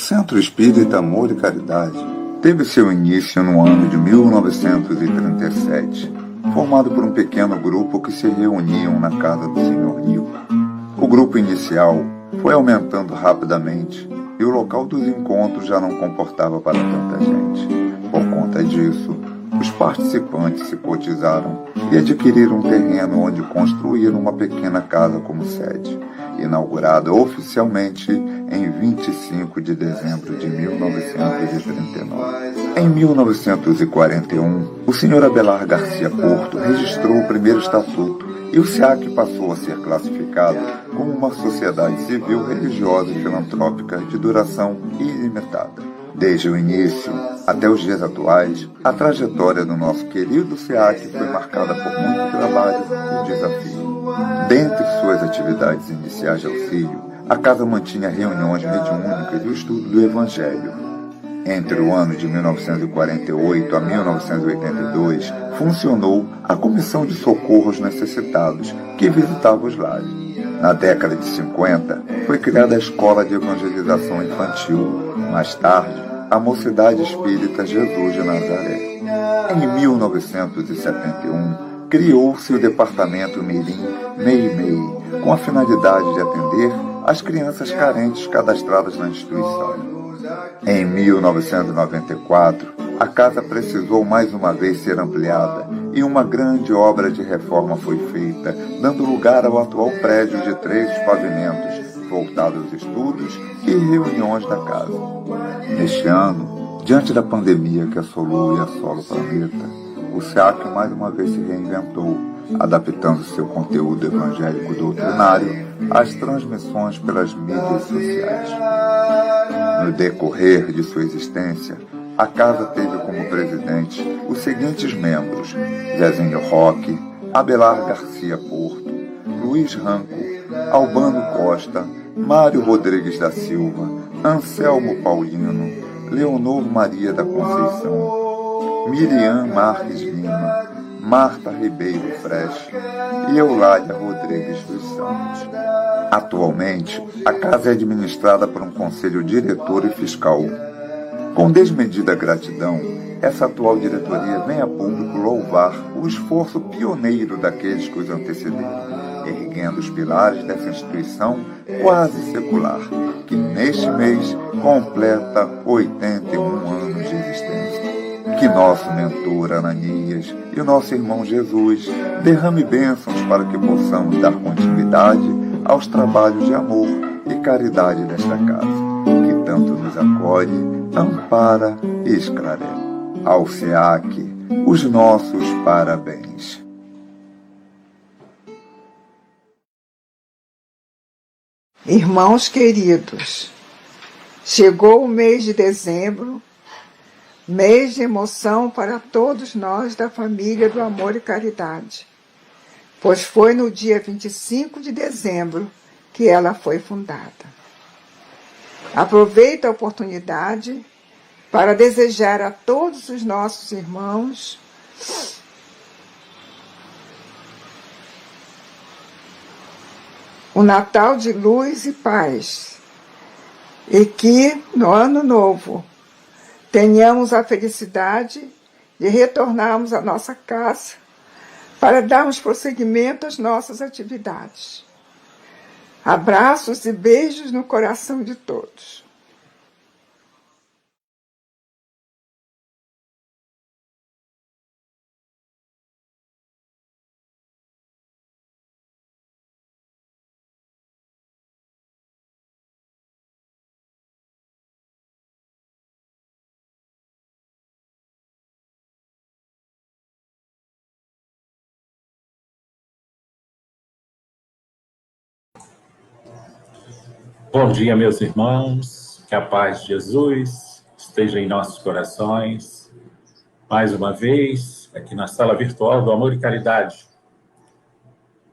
Centro Espírita Amor e Caridade teve seu início no ano de 1937, formado por um pequeno grupo que se reuniam na casa do Senhor Nico. O grupo inicial foi aumentando rapidamente e o local dos encontros já não comportava para tanta gente. Por conta disso, os participantes se cotizaram e adquiriram um terreno onde construíram uma pequena casa como sede, inaugurada oficialmente em 25 de dezembro de 1939. Em 1941, o Sr. Abelar Garcia Porto registrou o primeiro estatuto e o SEAC passou a ser classificado como uma sociedade civil, religiosa e filantrópica de duração ilimitada. Desde o início até os dias atuais, a trajetória do nosso querido SEAC foi marcada por muito trabalho e desafio. Dentre suas atividades iniciais de auxílio, a casa mantinha reuniões mediúnicas e o estudo do Evangelho. Entre o ano de 1948 a 1982, funcionou a Comissão de Socorro aos Necessitados, que visitava os lares. Na década de 50, foi criada a Escola de Evangelização Infantil. Mais tarde, a Mocidade Espírita Jesus de Nazaré. Em 1971, criou-se o Departamento Mirim MEI-MEI, com a finalidade de atender as crianças carentes cadastradas na instituição. Em 1994, a casa precisou mais uma vez ser ampliada e uma grande obra de reforma foi feita, dando lugar ao atual prédio de 3 pavimentos, voltado aos estudos e reuniões da casa. Neste ano, diante da pandemia que assolou e assola o planeta, o SEAC mais uma vez se reinventou, adaptando seu conteúdo evangélico doutrinário às transmissões pelas mídias sociais. No decorrer de sua existência, a casa teve como presidente os seguintes membros: Zezinho Roque, Abelar Garcia Porto, Luiz Ranco, Albano Costa, Mário Rodrigues da Silva, Anselmo Paulino, Leonor Maria da Conceição, Miriam Marques Lima, Marta Ribeiro Freixo e Eulália Rodrigues dos Santos. Atualmente, a casa é administrada por um conselho diretor e fiscal. Com desmedida gratidão, essa atual diretoria vem a público louvar o esforço pioneiro daqueles que os antecederam, erguendo os pilares dessa instituição quase secular, que neste mês completa 81 anos de existência. Que nosso mentor Ananias e o nosso irmão Jesus derrame bênçãos para que possamos dar continuidade aos trabalhos de amor e caridade desta casa, que tanto nos acolhe, ampara e esclarece. Ao SEAC, os nossos parabéns. Irmãos queridos, chegou o mês de dezembro, mês de emoção para todos nós da família do Amor e Caridade, pois foi no dia 25 de dezembro que ela foi fundada. Aproveito a oportunidade para desejar a todos os nossos irmãos um Natal de luz e paz, e que, no Ano Novo, tenhamos a felicidade de retornarmos à nossa casa para darmos prosseguimento às nossas atividades. Abraços e beijos no coração de todos. Bom dia, meus irmãos, que a paz de Jesus esteja em nossos corações. Mais uma vez, aqui na sala virtual do Amor e Caridade,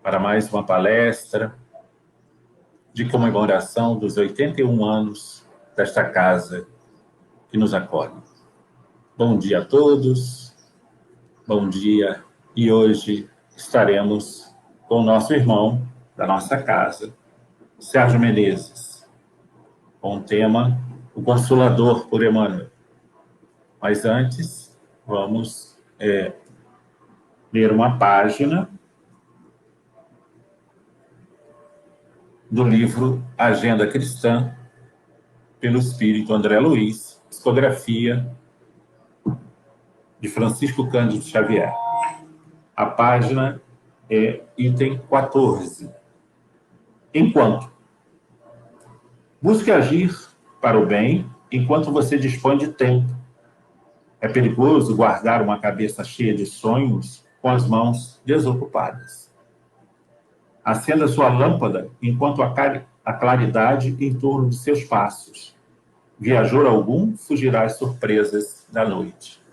para mais uma palestra de comemoração dos 81 anos desta casa que nos acolhe. Bom dia a todos, bom dia, e hoje estaremos com o nosso irmão da nossa casa, Sérgio Menezes, com o tema o Consolador por Emmanuel. Mas antes, vamos ler uma página do livro Agenda Cristã, pelo Espírito André Luiz, psicografia de Francisco Cândido Xavier. A página é item 14. Enquanto. Busque agir para o bem enquanto você dispõe de tempo. É perigoso guardar uma cabeça cheia de sonhos com as mãos desocupadas. Acenda sua lâmpada enquanto a claridade em torno de seus passos. Viajor algum fugirá às surpresas da noite.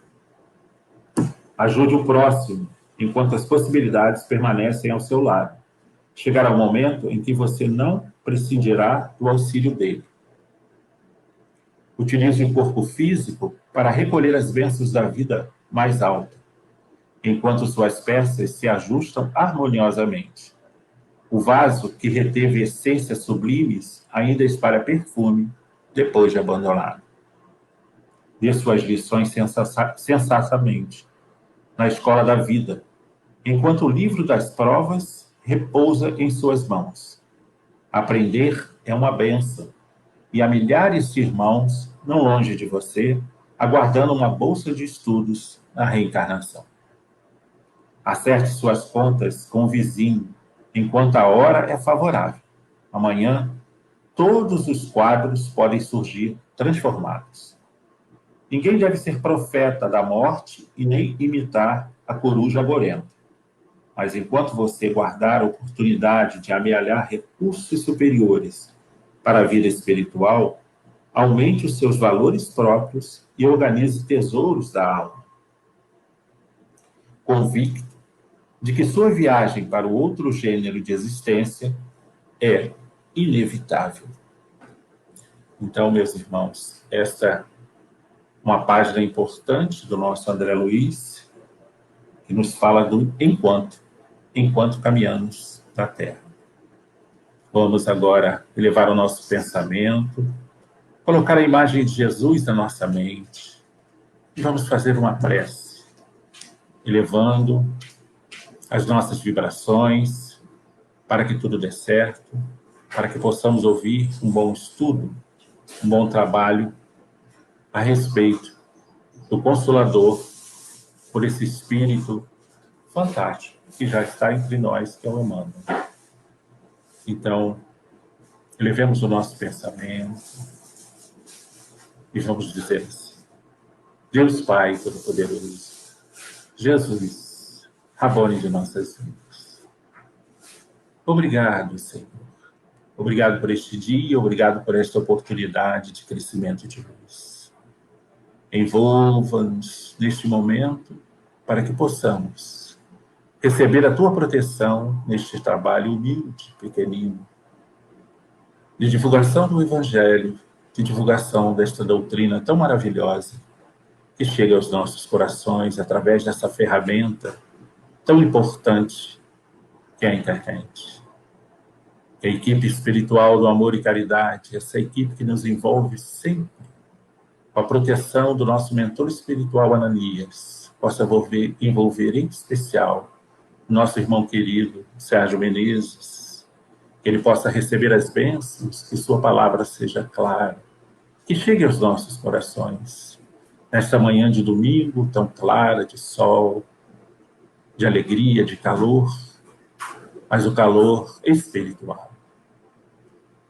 Ajude o próximo enquanto as possibilidades permanecem ao seu lado. Chegará o momento em que você não prescindirá do auxílio dele. Utilize o corpo físico para recolher as bênçãos da vida mais alta, enquanto suas peças se ajustam harmoniosamente. O vaso que reteve essências sublimes ainda espalha perfume depois de abandonado. Dê suas lições sensatamente na escola da vida, enquanto o livro das provas repousa em suas mãos. Aprender é uma bênção, e há milhares de irmãos, não longe de você, aguardando uma bolsa de estudos na reencarnação. Acerte suas contas com o vizinho, enquanto a hora é favorável. Amanhã, todos os quadros podem surgir transformados. Ninguém deve ser profeta da morte e nem imitar a coruja gorenta. Mas enquanto você guardar a oportunidade de amealhar recursos superiores para a vida espiritual, aumente os seus valores próprios e organize tesouros da alma. Convicto de que sua viagem para o outro gênero de existência é inevitável. Então, meus irmãos, esta é uma página importante do nosso André Luiz, que nos fala do enquanto caminhamos na Terra. Vamos agora elevar o nosso pensamento, colocar a imagem de Jesus na nossa mente e vamos fazer uma prece, elevando as nossas vibrações para que tudo dê certo, para que possamos ouvir um bom estudo, um bom trabalho a respeito do Consolador, por esse espírito fantástico que já está entre nós, que é o Emmanuel. Então, elevemos o nosso pensamento e vamos dizer assim: Deus Pai Todo-Poderoso, Jesus, Rabone de nossas vidas. Obrigado, Senhor. Obrigado por este dia, obrigado por esta oportunidade de crescimento de luz. Envolva-nos neste momento para que possamos receber a Tua proteção neste trabalho humilde, pequenino, de divulgação do Evangelho, de divulgação desta doutrina tão maravilhosa que chega aos nossos corações através dessa ferramenta tão importante que é a internet. Que a equipe espiritual do Amor e Caridade, essa equipe que nos envolve sempre com a proteção do nosso mentor espiritual Ananias, possa envolver em especial nosso irmão querido Sérgio Menezes, que ele possa receber as bênçãos, que sua palavra seja clara, que chegue aos nossos corações, nesta manhã de domingo tão clara, de sol, de alegria, de calor, mas o calor espiritual.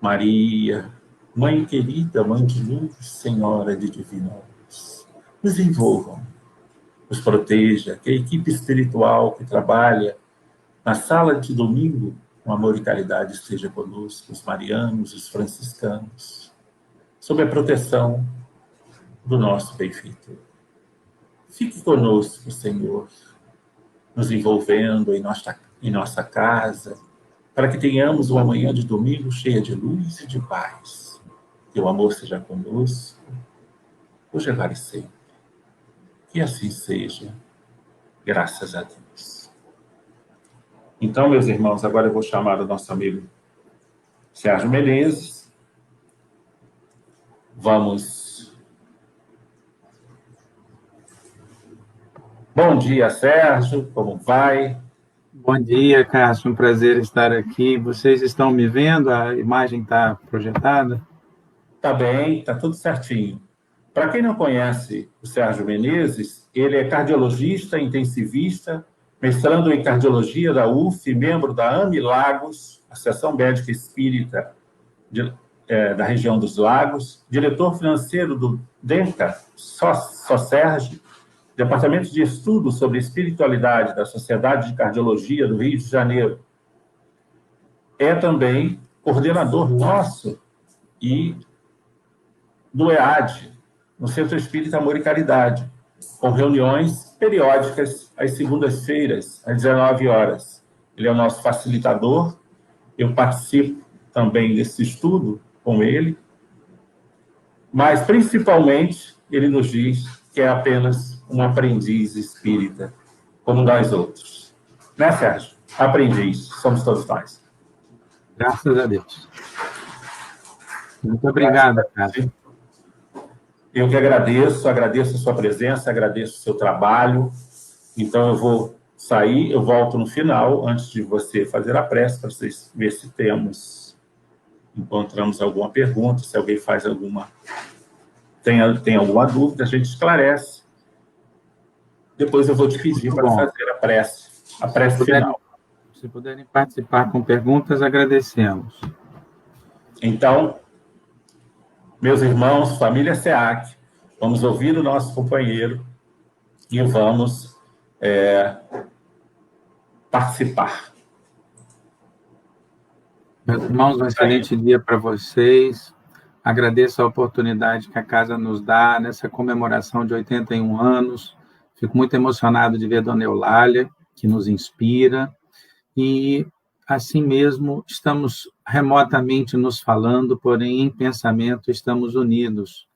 Maria, Mãe querida, Mãe de luz, Senhora de divina luz, nos envolvam, nos proteja, que a equipe espiritual que trabalha na sala de domingo, com amor e caridade, esteja conosco, os marianos, os franciscanos, sob a proteção do nosso benfeitor. Fique conosco, Senhor, nos envolvendo em nossa casa, para que tenhamos uma manhã de domingo cheia de luz e de paz. Que o amor seja conosco, hoje, agora e sempre. Que assim seja, graças a Deus. Então, meus irmãos, agora eu vou chamar o nosso amigo Sérgio Menezes. Vamos. Bom dia, Sérgio, como vai? Bom dia, Cássio, um prazer estar aqui. Vocês estão me vendo? A imagem está projetada? Tá bem, tá tudo certinho. Para quem não conhece o Sérgio Menezes, ele é cardiologista, intensivista, mestrando em cardiologia da UF, membro da AMI Lagos, Associação Médica Espírita da região dos Lagos, diretor financeiro do DENCA, Sérgio, Departamento de Estudos sobre Espiritualidade da Sociedade de Cardiologia do Rio de Janeiro. É também coordenador nosso e do EAD, no Centro Espírita Amor e Caridade, com reuniões periódicas às segundas-feiras, às 19 horas. Ele é o nosso facilitador, eu participo também desse estudo com ele, mas, principalmente, ele nos diz que é apenas um aprendiz espírita, como nós outros. Né, Sérgio? Aprendiz, somos todos nós. Graças a Deus. Muito obrigado, Cássio. Eu que agradeço a sua presença, agradeço o seu trabalho. Então, eu vou sair, eu volto no final, antes de você fazer a prece, para vocês verem se encontramos alguma pergunta, se alguém faz tem alguma dúvida, a gente esclarece. Depois eu vou te pedir para fazer a prece final. Se puderem participar com perguntas, agradecemos. Então, meus irmãos, família SEAC, vamos ouvir o nosso companheiro e vamos participar. Meus irmãos, um excelente dia para vocês. Agradeço a oportunidade que a casa nos dá nessa comemoração de 81 anos. Fico muito emocionado de ver a Dona Eulália, que nos inspira. E, assim mesmo, estamos remotamente nos falando, porém, em pensamento, estamos unidos.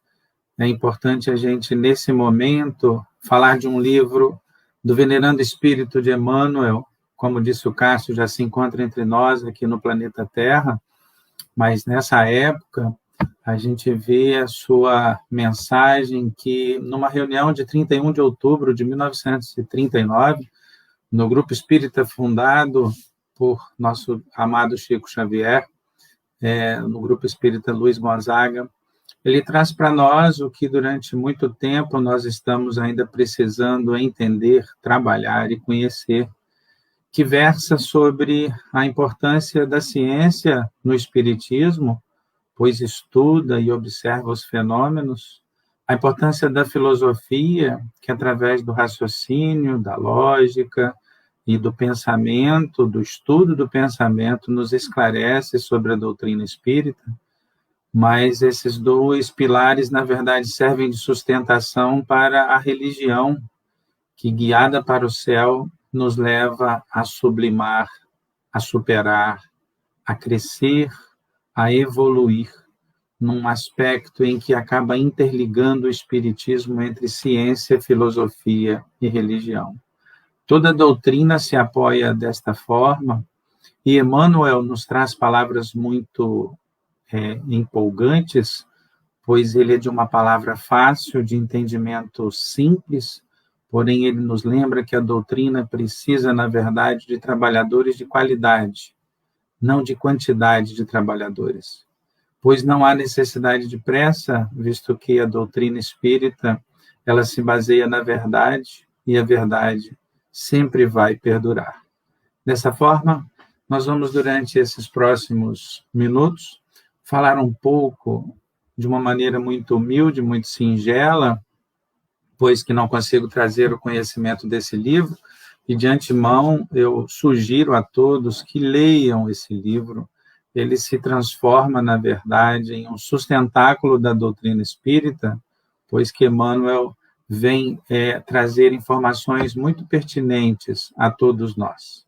É importante a gente, nesse momento, falar de um livro do Venerando Espírito de Emmanuel. Como disse o Cássio, já se encontra entre nós aqui no planeta Terra, mas nessa época a gente vê a sua mensagem que, numa reunião de 31 de outubro de 1939, no Grupo Espírita fundado por nosso amado Chico Xavier, no Grupo Espírita Luiz Gonzaga, ele traz para nós o que durante muito tempo nós estamos ainda precisando entender, trabalhar e conhecer, que versa sobre a importância da ciência no Espiritismo, pois estuda e observa os fenômenos, a importância da filosofia, que através do raciocínio, da lógica e do pensamento, do estudo do pensamento, nos esclarece sobre a doutrina espírita, mas esses dois pilares, na verdade, servem de sustentação para a religião, que, guiada para o céu, nos leva a sublimar, a superar, a crescer, a evoluir, num aspecto em que acaba interligando o espiritismo entre ciência, filosofia e religião. Toda doutrina se apoia desta forma, e Emmanuel nos traz palavras muito empolgantes, pois ele é de uma palavra fácil, de entendimento simples, porém ele nos lembra que a doutrina precisa, na verdade, de trabalhadores de qualidade, não de quantidade de trabalhadores, pois não há necessidade de pressa, visto que a doutrina espírita, ela se baseia na verdade, e a verdade sempre vai perdurar. Dessa forma, nós vamos, durante esses próximos minutos, falar um pouco, de uma maneira muito humilde, muito singela, pois que não consigo trazer o conhecimento desse livro, e de antemão eu sugiro a todos que leiam esse livro. Ele se transforma, na verdade, em um sustentáculo da doutrina espírita, pois que Emmanuel vem trazer informações muito pertinentes a todos nós.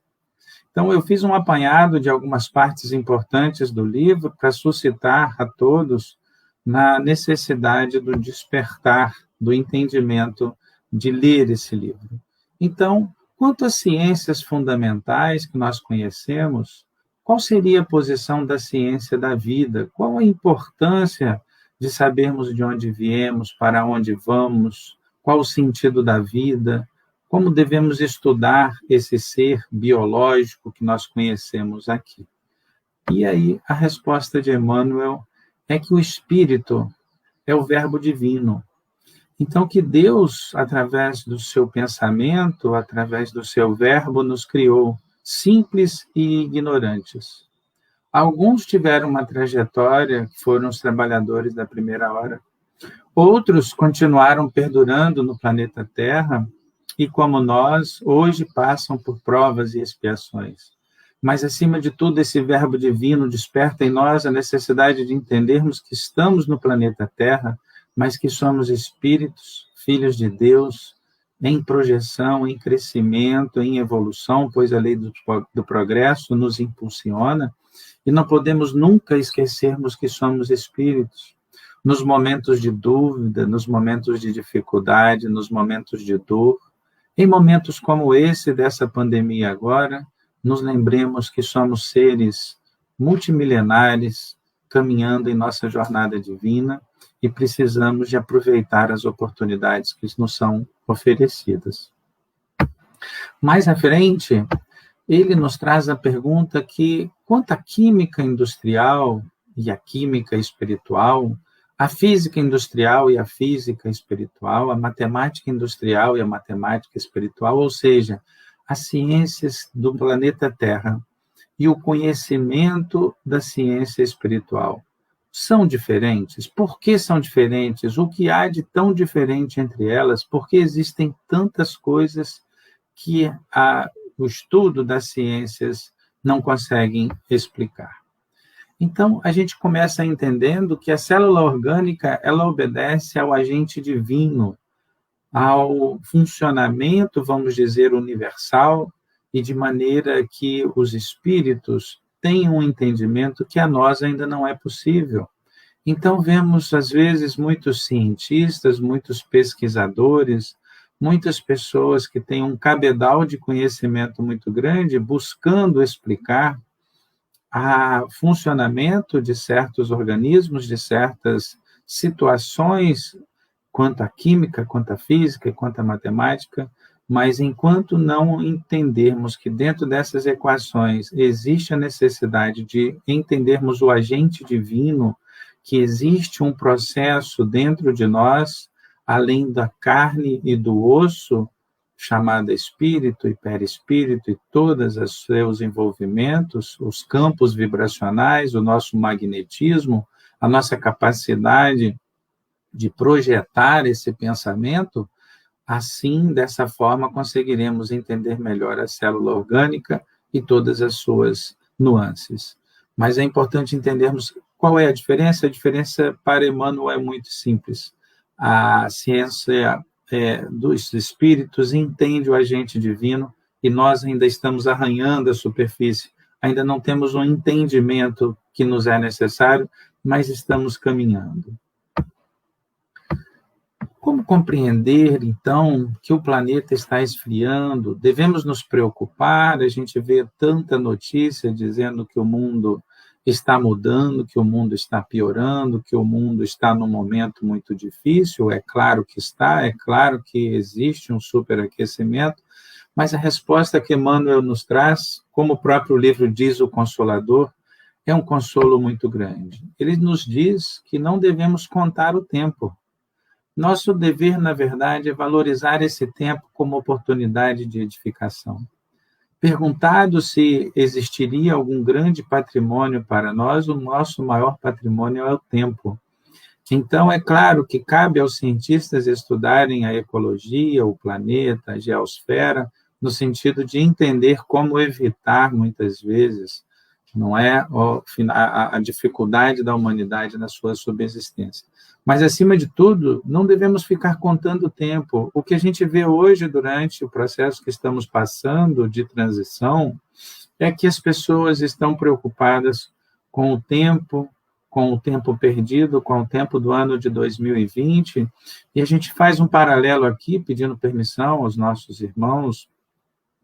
Então, eu fiz um apanhado de algumas partes importantes do livro para suscitar a todos na necessidade do despertar, do entendimento de ler esse livro. Então, quanto às ciências fundamentais que nós conhecemos, qual seria a posição da ciência da vida? Qual a importância de sabermos de onde viemos, para onde vamos, qual o sentido da vida, como devemos estudar esse ser biológico que nós conhecemos aqui. E aí a resposta de Emmanuel é que o Espírito é o Verbo divino. Então, que Deus, através do seu pensamento, através do seu verbo, nos criou simples e ignorantes. Alguns tiveram uma trajetória, foram os trabalhadores da primeira hora. Outros continuaram perdurando no planeta Terra e, como nós, hoje passam por provas e expiações. Mas, acima de tudo, esse verbo divino desperta em nós a necessidade de entendermos que estamos no planeta Terra, mas que somos espíritos, filhos de Deus, em projeção, em crescimento, em evolução, pois a lei do progresso nos impulsiona, e não podemos nunca esquecermos que somos espíritos. Nos momentos de dúvida, nos momentos de dificuldade, nos momentos de dor, em momentos como esse dessa pandemia agora, nos lembremos que somos seres multimilenares, caminhando em nossa jornada divina, e precisamos de aproveitar as oportunidades que nos são oferecidas. Mais à frente, ele nos traz a pergunta que, quanto à química industrial e à química espiritual, a física industrial e a física espiritual, a matemática industrial e a matemática espiritual, ou seja, as ciências do planeta Terra e o conhecimento da ciência espiritual, são diferentes? Por que são diferentes? O que há de tão diferente entre elas? Por que existem tantas coisas que o estudo das ciências não conseguem explicar? Então, a gente começa entendendo que a célula orgânica, ela obedece ao agente divino, ao funcionamento, vamos dizer, universal, e de maneira que os espíritos tenham um entendimento que a nós ainda não é possível. Então, vemos, às vezes, muitos cientistas, muitos pesquisadores, muitas pessoas que têm um cabedal de conhecimento muito grande, buscando explicar o funcionamento de certos organismos, de certas situações, quanto à química, quanto à física, quanto à matemática, mas enquanto não entendermos que dentro dessas equações existe a necessidade de entendermos o agente divino, que existe um processo dentro de nós, além da carne e do osso, chamada espírito e perispírito, e todos os seus envolvimentos, os campos vibracionais, o nosso magnetismo, a nossa capacidade de projetar esse pensamento, assim, dessa forma, conseguiremos entender melhor a célula orgânica e todas as suas nuances. Mas é importante entendermos qual é a diferença. A diferença para Emmanuel é muito simples. A ciência dos espíritos entende o agente divino e nós ainda estamos arranhando a superfície. Ainda não temos um entendimento que nos é necessário, mas estamos caminhando. Como compreender, então, que o planeta está esfriando? Devemos nos preocupar? A gente vê tanta notícia dizendo que o mundo está mudando, que o mundo está piorando, que o mundo está num momento muito difícil. É claro que está, é claro que existe um superaquecimento, mas a resposta que Emmanuel nos traz, como o próprio livro diz, o Consolador, é um consolo muito grande. Ele nos diz que não devemos contar o tempo. Nosso dever, na verdade, é valorizar esse tempo como oportunidade de edificação. Perguntado se existiria algum grande patrimônio para nós, o nosso maior patrimônio é o tempo. Então, é claro que cabe aos cientistas estudarem a ecologia, o planeta, a geosfera, no sentido de entender como evitar, muitas vezes, não é a dificuldade da humanidade na sua subsistência. Mas, acima de tudo, não devemos ficar contando o tempo. O que a gente vê hoje, durante o processo que estamos passando de transição, é que as pessoas estão preocupadas com o tempo perdido, com o tempo do ano de 2020, e a gente faz um paralelo aqui, pedindo permissão aos nossos irmãos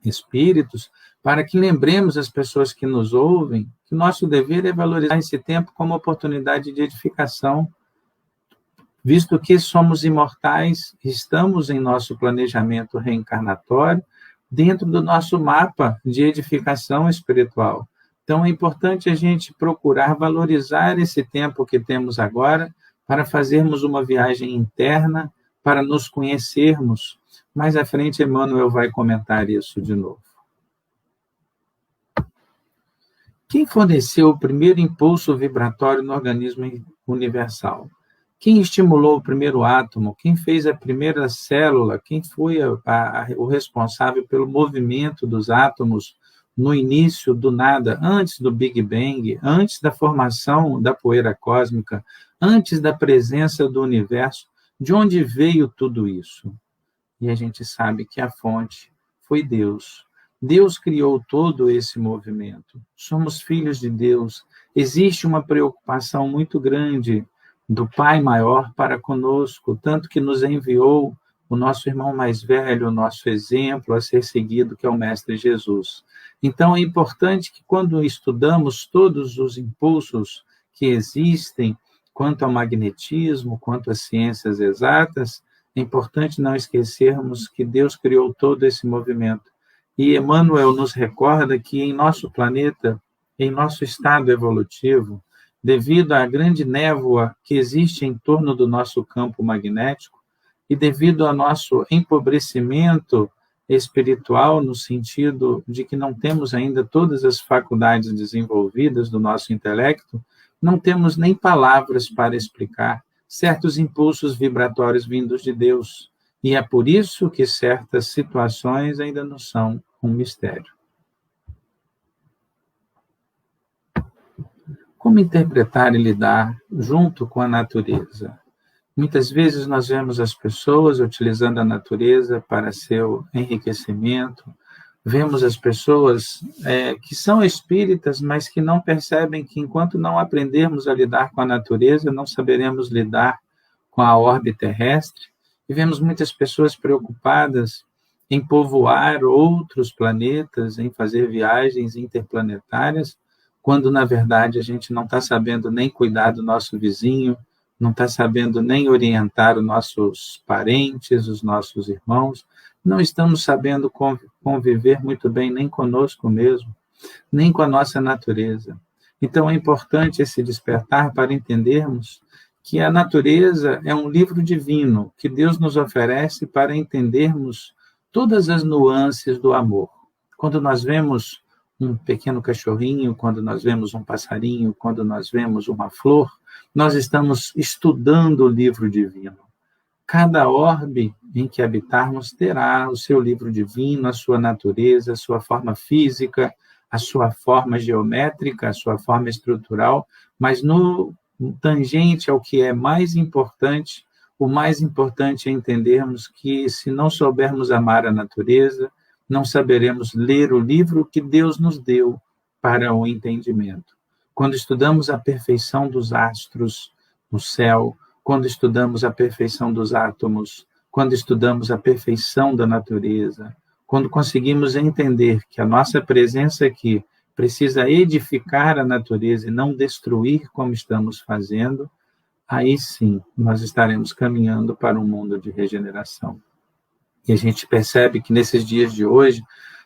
espíritos, para que lembremos as pessoas que nos ouvem que o nosso dever é valorizar esse tempo como oportunidade de edificação. visto que somos imortais, estamos em nosso planejamento reencarnatório, dentro do nosso mapa de edificação espiritual. Então, é importante a gente procurar valorizar esse tempo que temos agora para fazermos uma viagem interna, para nos conhecermos. Mais à frente, Emmanuel vai comentar isso de novo. Quem forneceu o primeiro impulso vibratório no organismo universal? Quem estimulou o primeiro átomo? Quem fez a primeira célula? Quem foi o responsável pelo movimento dos átomos no início do nada, antes do Big Bang, antes da formação da poeira cósmica, antes da presença do universo? De onde veio tudo isso? E a gente sabe que a fonte foi Deus. Deus criou todo esse movimento. Somos filhos de Deus. Existe uma preocupação muito grande do Pai maior para conosco, tanto que nos enviou o nosso irmão mais velho, o nosso exemplo a ser seguido, que é o Mestre Jesus. Então, é importante que, quando estudamos todos os impulsos que existem, quanto ao magnetismo, quanto às ciências exatas, é importante não esquecermos que Deus criou todo esse movimento. E Emmanuel nos recorda que em nosso planeta, em nosso estado evolutivo, devido à grande névoa que existe em torno do nosso campo magnético e devido ao nosso empobrecimento espiritual, no sentido de que não temos ainda todas as faculdades desenvolvidas do nosso intelecto, não temos nem palavras para explicar certos impulsos vibratórios vindos de Deus. E é por isso que certas situações ainda não são um mistério. Como interpretar e lidar junto com a natureza? Muitas vezes nós vemos as pessoas utilizando a natureza para seu enriquecimento, vemos as pessoas que são espíritas, mas que não percebem que enquanto não aprendermos a lidar com a natureza, não saberemos lidar com a orbe terrestre. E vemos muitas pessoas preocupadas em povoar outros planetas, em fazer viagens interplanetárias, quando, na verdade, a gente não está sabendo nem cuidar do nosso vizinho, não está sabendo nem orientar os nossos parentes, os nossos irmãos, não estamos sabendo conviver muito bem nem conosco mesmo, nem com a nossa natureza. Então, é importante esse despertar para entendermos que a natureza é um livro divino que Deus nos oferece para entendermos todas as nuances do amor. Quando nós vemos um pequeno cachorrinho, quando nós vemos um passarinho, quando nós vemos uma flor, nós estamos estudando o livro divino. Cada orbe em que habitarmos terá o seu livro divino, a sua natureza, a sua forma física, a sua forma geométrica, a sua forma estrutural, mas no tangente ao que é mais importante, o mais importante é entendermos que, se não soubermos amar a natureza, não saberemos ler o livro que Deus nos deu para o entendimento. Quando estudamos a perfeição dos astros no céu, quando estudamos a perfeição dos átomos, quando estudamos a perfeição da natureza, quando conseguimos entender que a nossa presença aqui precisa edificar a natureza e não destruir como estamos fazendo, aí sim nós estaremos caminhando para um mundo de regeneração. E a gente percebe que nesses dias de hoje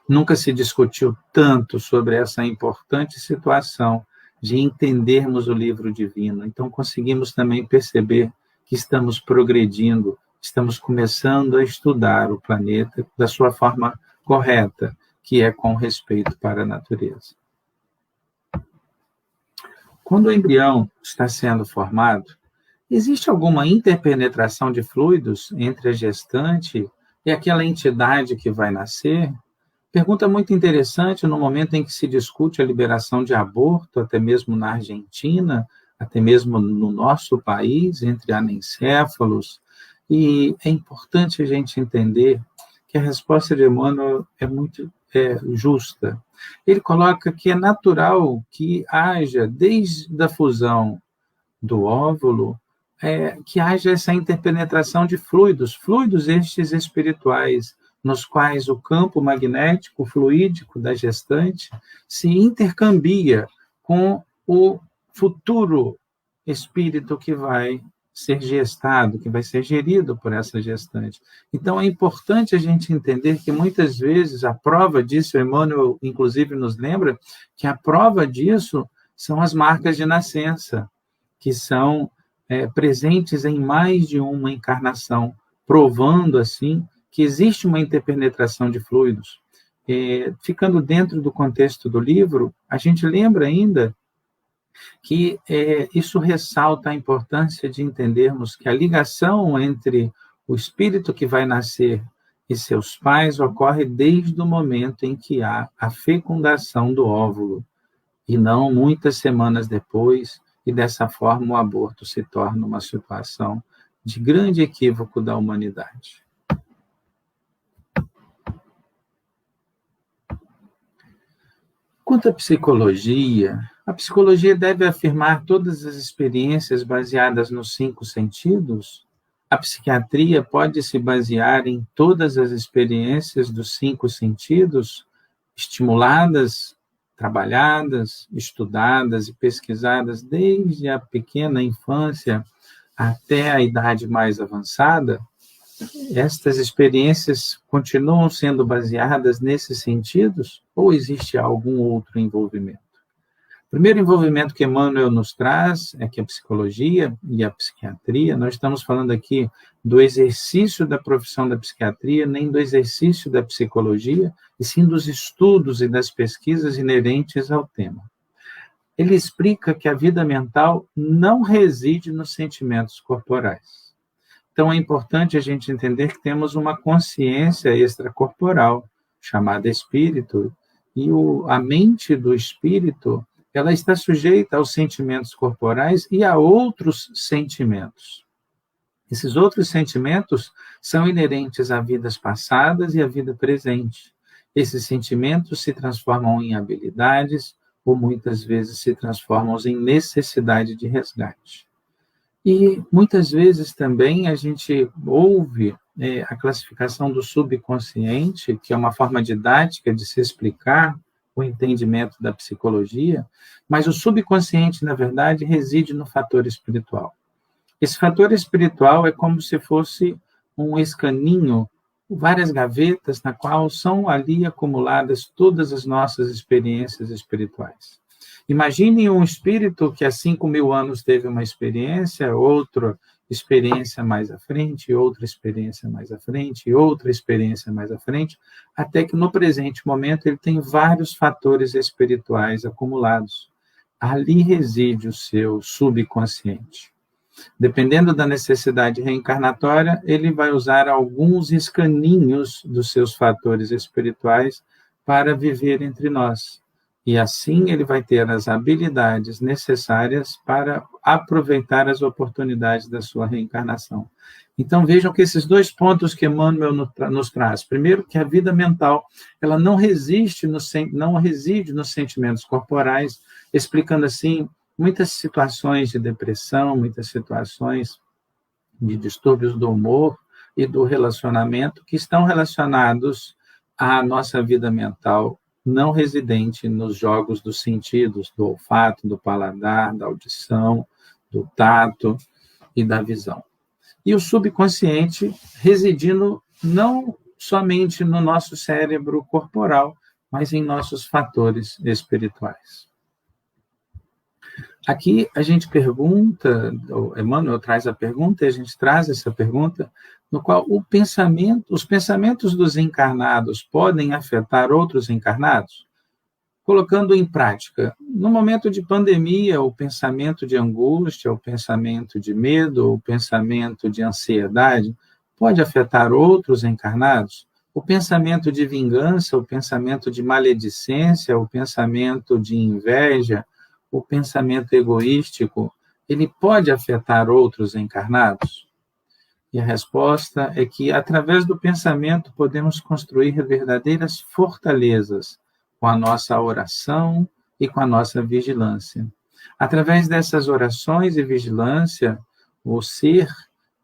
nunca se discutiu tanto sobre essa importante situação de entendermos o livro divino. Então conseguimos também perceber que estamos progredindo, estamos começando a estudar o planeta da sua forma correta, que é com respeito para a natureza. Quando o embrião está sendo formado, existe alguma interpenetração de fluidos entre a gestante e aquela entidade que vai nascer? Pergunta muito interessante no momento em que se discute a liberação de aborto, até mesmo na Argentina, até mesmo no nosso país, entre anencéfalos. E é importante a gente entender que a resposta de Emmanuel é muito justa. Ele coloca que é natural que haja, desde a fusão do óvulo, que haja essa interpenetração de fluidos estes espirituais, nos quais o campo magnético fluídico da gestante se intercambia com o futuro espírito que vai ser gestado, que vai ser gerido por essa gestante. Então, é importante a gente entender que, muitas vezes, a prova disso, o Emmanuel, inclusive, nos lembra que a prova disso são as marcas de nascença, que são presentes em mais de uma encarnação, provando, assim, que existe uma interpenetração de fluidos. Ficando dentro do contexto do livro, a gente lembra ainda que isso ressalta a importância de entendermos que a ligação entre o espírito que vai nascer e seus pais ocorre desde o momento em que há a fecundação do óvulo, e não muitas semanas depois, e dessa forma o aborto se torna uma situação de grande equívoco da humanidade. Quanto à psicologia, a psicologia deve afirmar todas as experiências baseadas nos 5 sentidos? A psiquiatria pode se basear em todas as experiências dos 5 sentidos, estimuladas, trabalhadas, estudadas e pesquisadas desde a pequena infância até a idade mais avançada? Estas experiências continuam sendo baseadas nesses sentidos ou existe algum outro envolvimento? O primeiro envolvimento que Emmanuel nos traz é que a psicologia e a psiquiatria, nós estamos falando aqui do exercício da profissão da psiquiatria, nem do exercício da psicologia, e sim dos estudos e das pesquisas inerentes ao tema. Ele explica que a vida mental não reside nos sentimentos corporais. Então, é importante a gente entender que temos uma consciência extracorporal, chamada espírito, e a mente do espírito, ela está sujeita aos sentimentos corporais e a outros sentimentos. Esses outros sentimentos são inerentes a vidas passadas e à vida presente. Esses sentimentos se transformam em habilidades ou muitas vezes se transformam em necessidade de resgate. E muitas vezes também a gente ouve a classificação do subconsciente, que é uma forma didática de se explicar o entendimento da psicologia, mas o subconsciente, na verdade, reside no fator espiritual. Esse fator espiritual é como se fosse um escaninho, várias gavetas na qual são ali acumuladas todas as nossas experiências espirituais. Imagine um espírito que há 5.000 anos teve uma experiência, outra experiência mais à frente, outra experiência mais à frente, outra experiência mais à frente, até que no presente momento ele tem vários fatores espirituais acumulados. Ali reside o seu subconsciente. Dependendo da necessidade reencarnatória, ele vai usar alguns escaninhos dos seus fatores espirituais para viver entre nós. E assim ele vai ter as habilidades necessárias para aproveitar as oportunidades da sua reencarnação. Então vejam que esses 2 pontos que Emmanuel nos traz. Primeiro, que a vida mental ela não reside nos sentimentos corporais, explicando assim muitas situações de depressão, muitas situações de distúrbios do humor e do relacionamento que estão relacionados à nossa vida mental não residente nos jogos dos sentidos, do olfato, do paladar, da audição, do tato e da visão. E o subconsciente residindo não somente no nosso cérebro corporal, mas em nossos fatores espirituais. Aqui a gente pergunta, o Emmanuel traz a pergunta, e a gente traz essa pergunta, no qual os pensamentos dos encarnados podem afetar outros encarnados? Colocando em prática, no momento de pandemia, o pensamento de angústia, o pensamento de medo, o pensamento de ansiedade, pode afetar outros encarnados? O pensamento de vingança, o pensamento de maledicência, o pensamento de inveja, o pensamento egoístico, ele pode afetar outros encarnados? E a resposta é que, através do pensamento, podemos construir verdadeiras fortalezas com a nossa oração e com a nossa vigilância. Através dessas orações e vigilância, o ser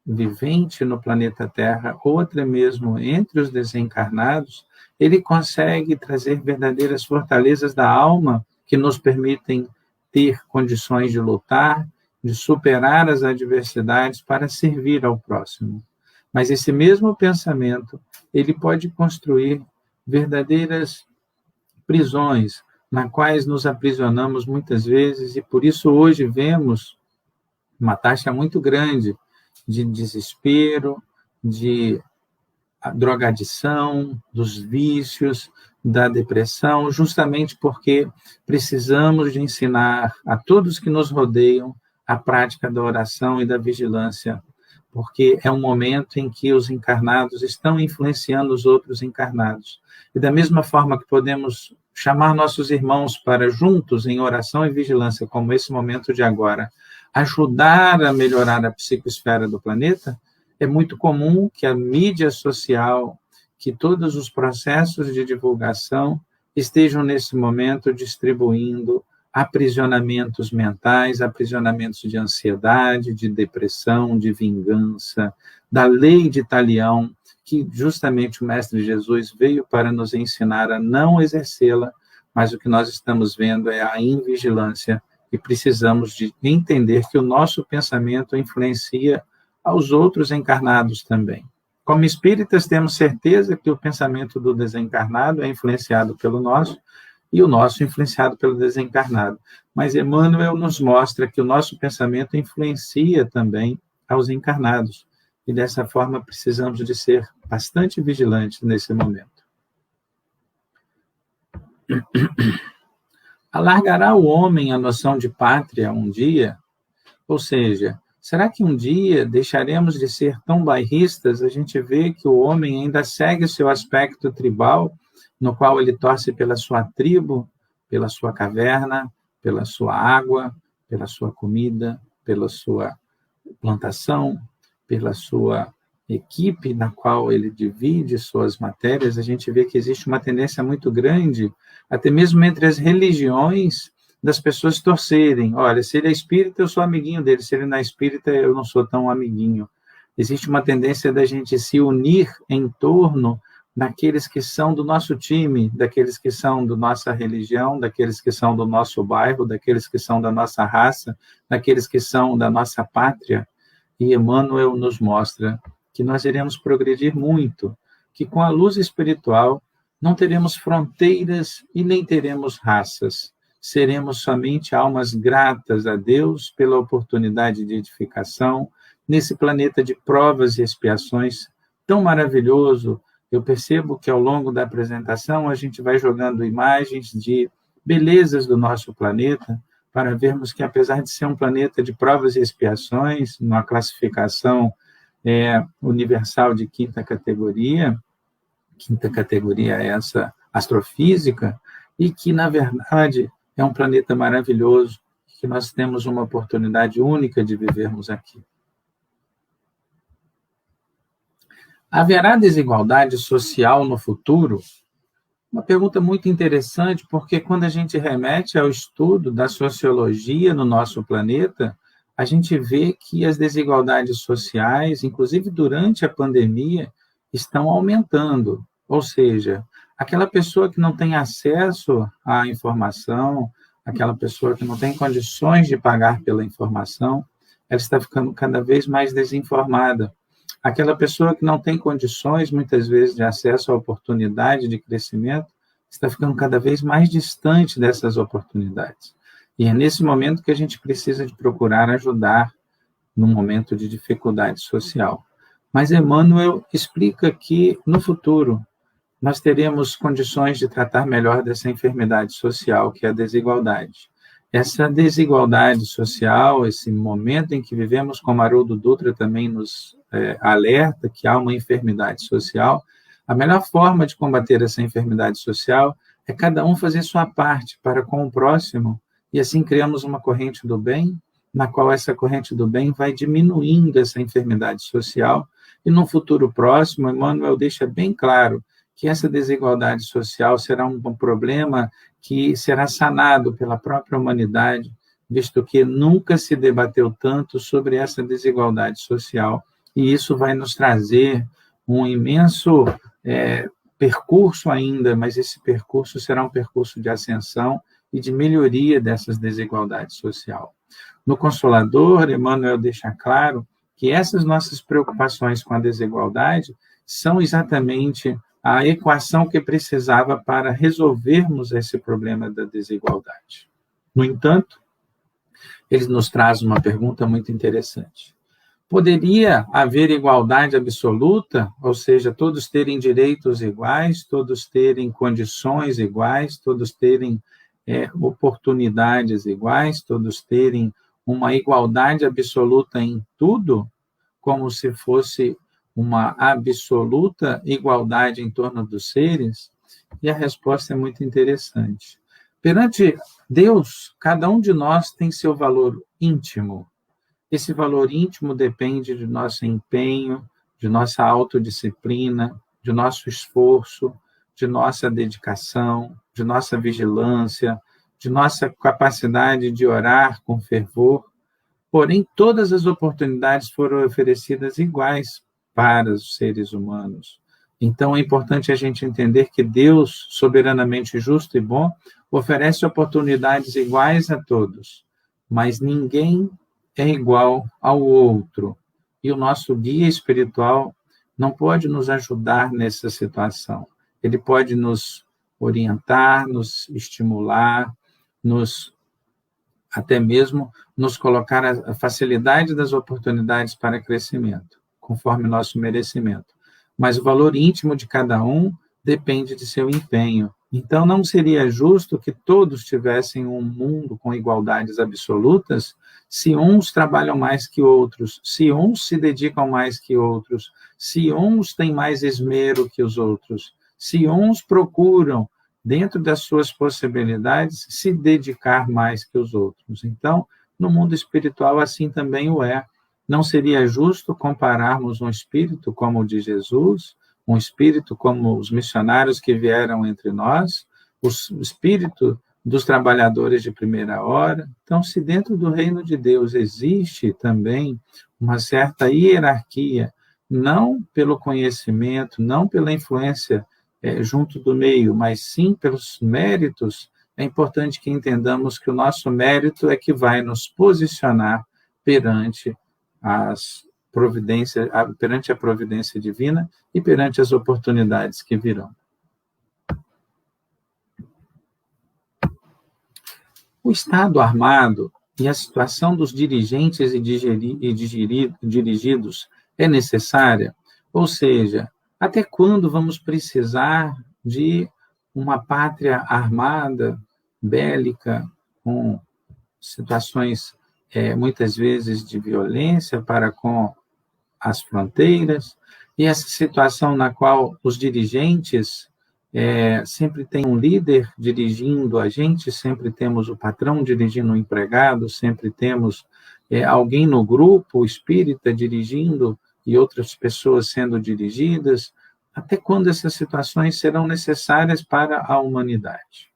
vivente no planeta Terra, ou até mesmo entre os desencarnados, ele consegue trazer verdadeiras fortalezas da alma que nos permitem ter condições de lutar de superar as adversidades para servir ao próximo. Mas esse mesmo pensamento, ele pode construir verdadeiras prisões, na quais nos aprisionamos muitas vezes, e por isso hoje vemos uma taxa muito grande de desespero, de drogadição, dos vícios, da depressão, justamente porque precisamos de ensinar a todos que nos rodeiam a prática da oração e da vigilância, porque é um momento em que os encarnados estão influenciando os outros encarnados. E da mesma forma que podemos chamar nossos irmãos para juntos em oração e vigilância, como esse momento de agora, ajudar a melhorar a psicosfera do planeta, é muito comum que a mídia social, que todos os processos de divulgação estejam nesse momento distribuindo aprisionamentos mentais, aprisionamentos de ansiedade, de depressão, de vingança, da lei de Talião, que justamente o Mestre Jesus veio para nos ensinar a não exercê-la, mas o que nós estamos vendo é a invigilância, e precisamos de entender que o nosso pensamento influencia aos outros encarnados também. Como espíritas, temos certeza que o pensamento do desencarnado é influenciado pelo nosso, e o nosso influenciado pelo desencarnado. Mas Emmanuel nos mostra que o nosso pensamento influencia também aos encarnados, e dessa forma precisamos de ser bastante vigilantes nesse momento. Alargará o homem a noção de pátria um dia? Ou seja, será que um dia deixaremos de ser tão bairristas? A gente vê que o homem ainda segue o seu aspecto tribal, no qual ele torce pela sua tribo, pela sua caverna, pela sua água, pela sua comida, pela sua plantação, pela sua equipe na qual ele divide suas matérias. A gente vê que existe uma tendência muito grande, até mesmo entre as religiões, das pessoas torcerem. Olha, se ele é espírita, eu sou amiguinho dele. Se ele não é espírita, eu não sou tão amiguinho. Existe uma tendência da gente se unir em torno daqueles que são do nosso time, daqueles que são da nossa religião, daqueles que são do nosso bairro, daqueles que são da nossa raça, daqueles que são da nossa pátria. E Emmanuel nos mostra que nós iremos progredir muito, que com a luz espiritual não teremos fronteiras e nem teremos raças. Seremos somente almas gratas a Deus pela oportunidade de edificação nesse planeta de provas e expiações tão maravilhoso. Eu percebo que ao longo da apresentação a gente vai jogando imagens de belezas do nosso planeta para vermos que, apesar de ser um planeta de provas e expiações, numa classificação universal de quinta categoria é essa astrofísica, e que, na verdade, é um planeta maravilhoso, que nós temos uma oportunidade única de vivermos aqui. Haverá desigualdade social no futuro? Uma pergunta muito interessante, porque quando a gente remete ao estudo da sociologia no nosso planeta, a gente vê que as desigualdades sociais, inclusive durante a pandemia, estão aumentando. Ou seja, aquela pessoa que não tem acesso à informação, aquela pessoa que não tem condições de pagar pela informação, ela está ficando cada vez mais desinformada. Aquela pessoa que não tem condições, muitas vezes, de acesso à oportunidade de crescimento, está ficando cada vez mais distante dessas oportunidades. E é nesse momento que a gente precisa de procurar ajudar num momento de dificuldade social. Mas Emmanuel explica que, no futuro, nós teremos condições de tratar melhor dessa enfermidade social, que é a desigualdade. Essa desigualdade social, esse momento em que vivemos, como Haroldo Dutra também nos alerta que há uma enfermidade social, a melhor forma de combater essa enfermidade social é cada um fazer sua parte para com o próximo, e assim criamos uma corrente do bem, na qual essa corrente do bem vai diminuindo essa enfermidade social, e no futuro próximo, Emmanuel deixa bem claro que essa desigualdade social será um problema que será sanado pela própria humanidade, visto que nunca se debateu tanto sobre essa desigualdade social, e isso vai nos trazer um imenso percurso ainda, mas esse percurso será um percurso de ascensão e de melhoria dessas desigualdades sociais. No Consolador, Emmanuel deixa claro que essas nossas preocupações com a desigualdade são exatamente a equação que precisava para resolvermos esse problema da desigualdade. No entanto, ele nos traz uma pergunta muito interessante. Poderia haver igualdade absoluta, ou seja, todos terem direitos iguais, todos terem condições iguais, todos terem oportunidades iguais, todos terem uma igualdade absoluta em tudo, como se fosse uma absoluta igualdade em torno dos seres? E a resposta é muito interessante. Perante Deus, cada um de nós tem seu valor íntimo. Esse valor íntimo depende de nosso empenho, de nossa autodisciplina, de nosso esforço, de nossa dedicação, de nossa vigilância, de nossa capacidade de orar com fervor. Porém, todas as oportunidades foram oferecidas iguais para os seres humanos. Então, é importante a gente entender que Deus, soberanamente justo e bom, oferece oportunidades iguais a todos, mas ninguém é igual ao outro. E o nosso guia espiritual não pode nos ajudar nessa situação. Ele pode nos orientar, nos estimular, até mesmo nos colocar a facilidade das oportunidades para crescimento, conforme nosso merecimento. Mas o valor íntimo de cada um depende de seu empenho. Então, não seria justo que todos tivessem um mundo com igualdades absolutas se uns trabalham mais que outros, se uns se dedicam mais que outros, se uns têm mais esmero que os outros, se uns procuram, dentro das suas possibilidades, se dedicar mais que os outros. Então, no mundo espiritual, assim também o é. Não seria justo compararmos um espírito como o de Jesus, um espírito como os missionários que vieram entre nós, o espírito dos trabalhadores de primeira hora. Então, se dentro do reino de Deus existe também uma certa hierarquia, não pelo conhecimento, não pela influência junto do meio, mas sim pelos méritos, é importante que entendamos que o nosso mérito é que vai nos posicionar perante perante a providência divina e perante as oportunidades que virão. O Estado armado e a situação dos dirigentes e dirigidos é necessária? Ou seja, até quando vamos precisar de uma pátria armada, bélica, com situações muitas vezes de violência para com as fronteiras, e essa situação na qual os dirigentes sempre tem um líder dirigindo a gente, sempre temos o patrão dirigindo o empregado, sempre temos alguém no grupo espírita dirigindo e outras pessoas sendo dirigidas. Até quando essas situações serão necessárias para a humanidade?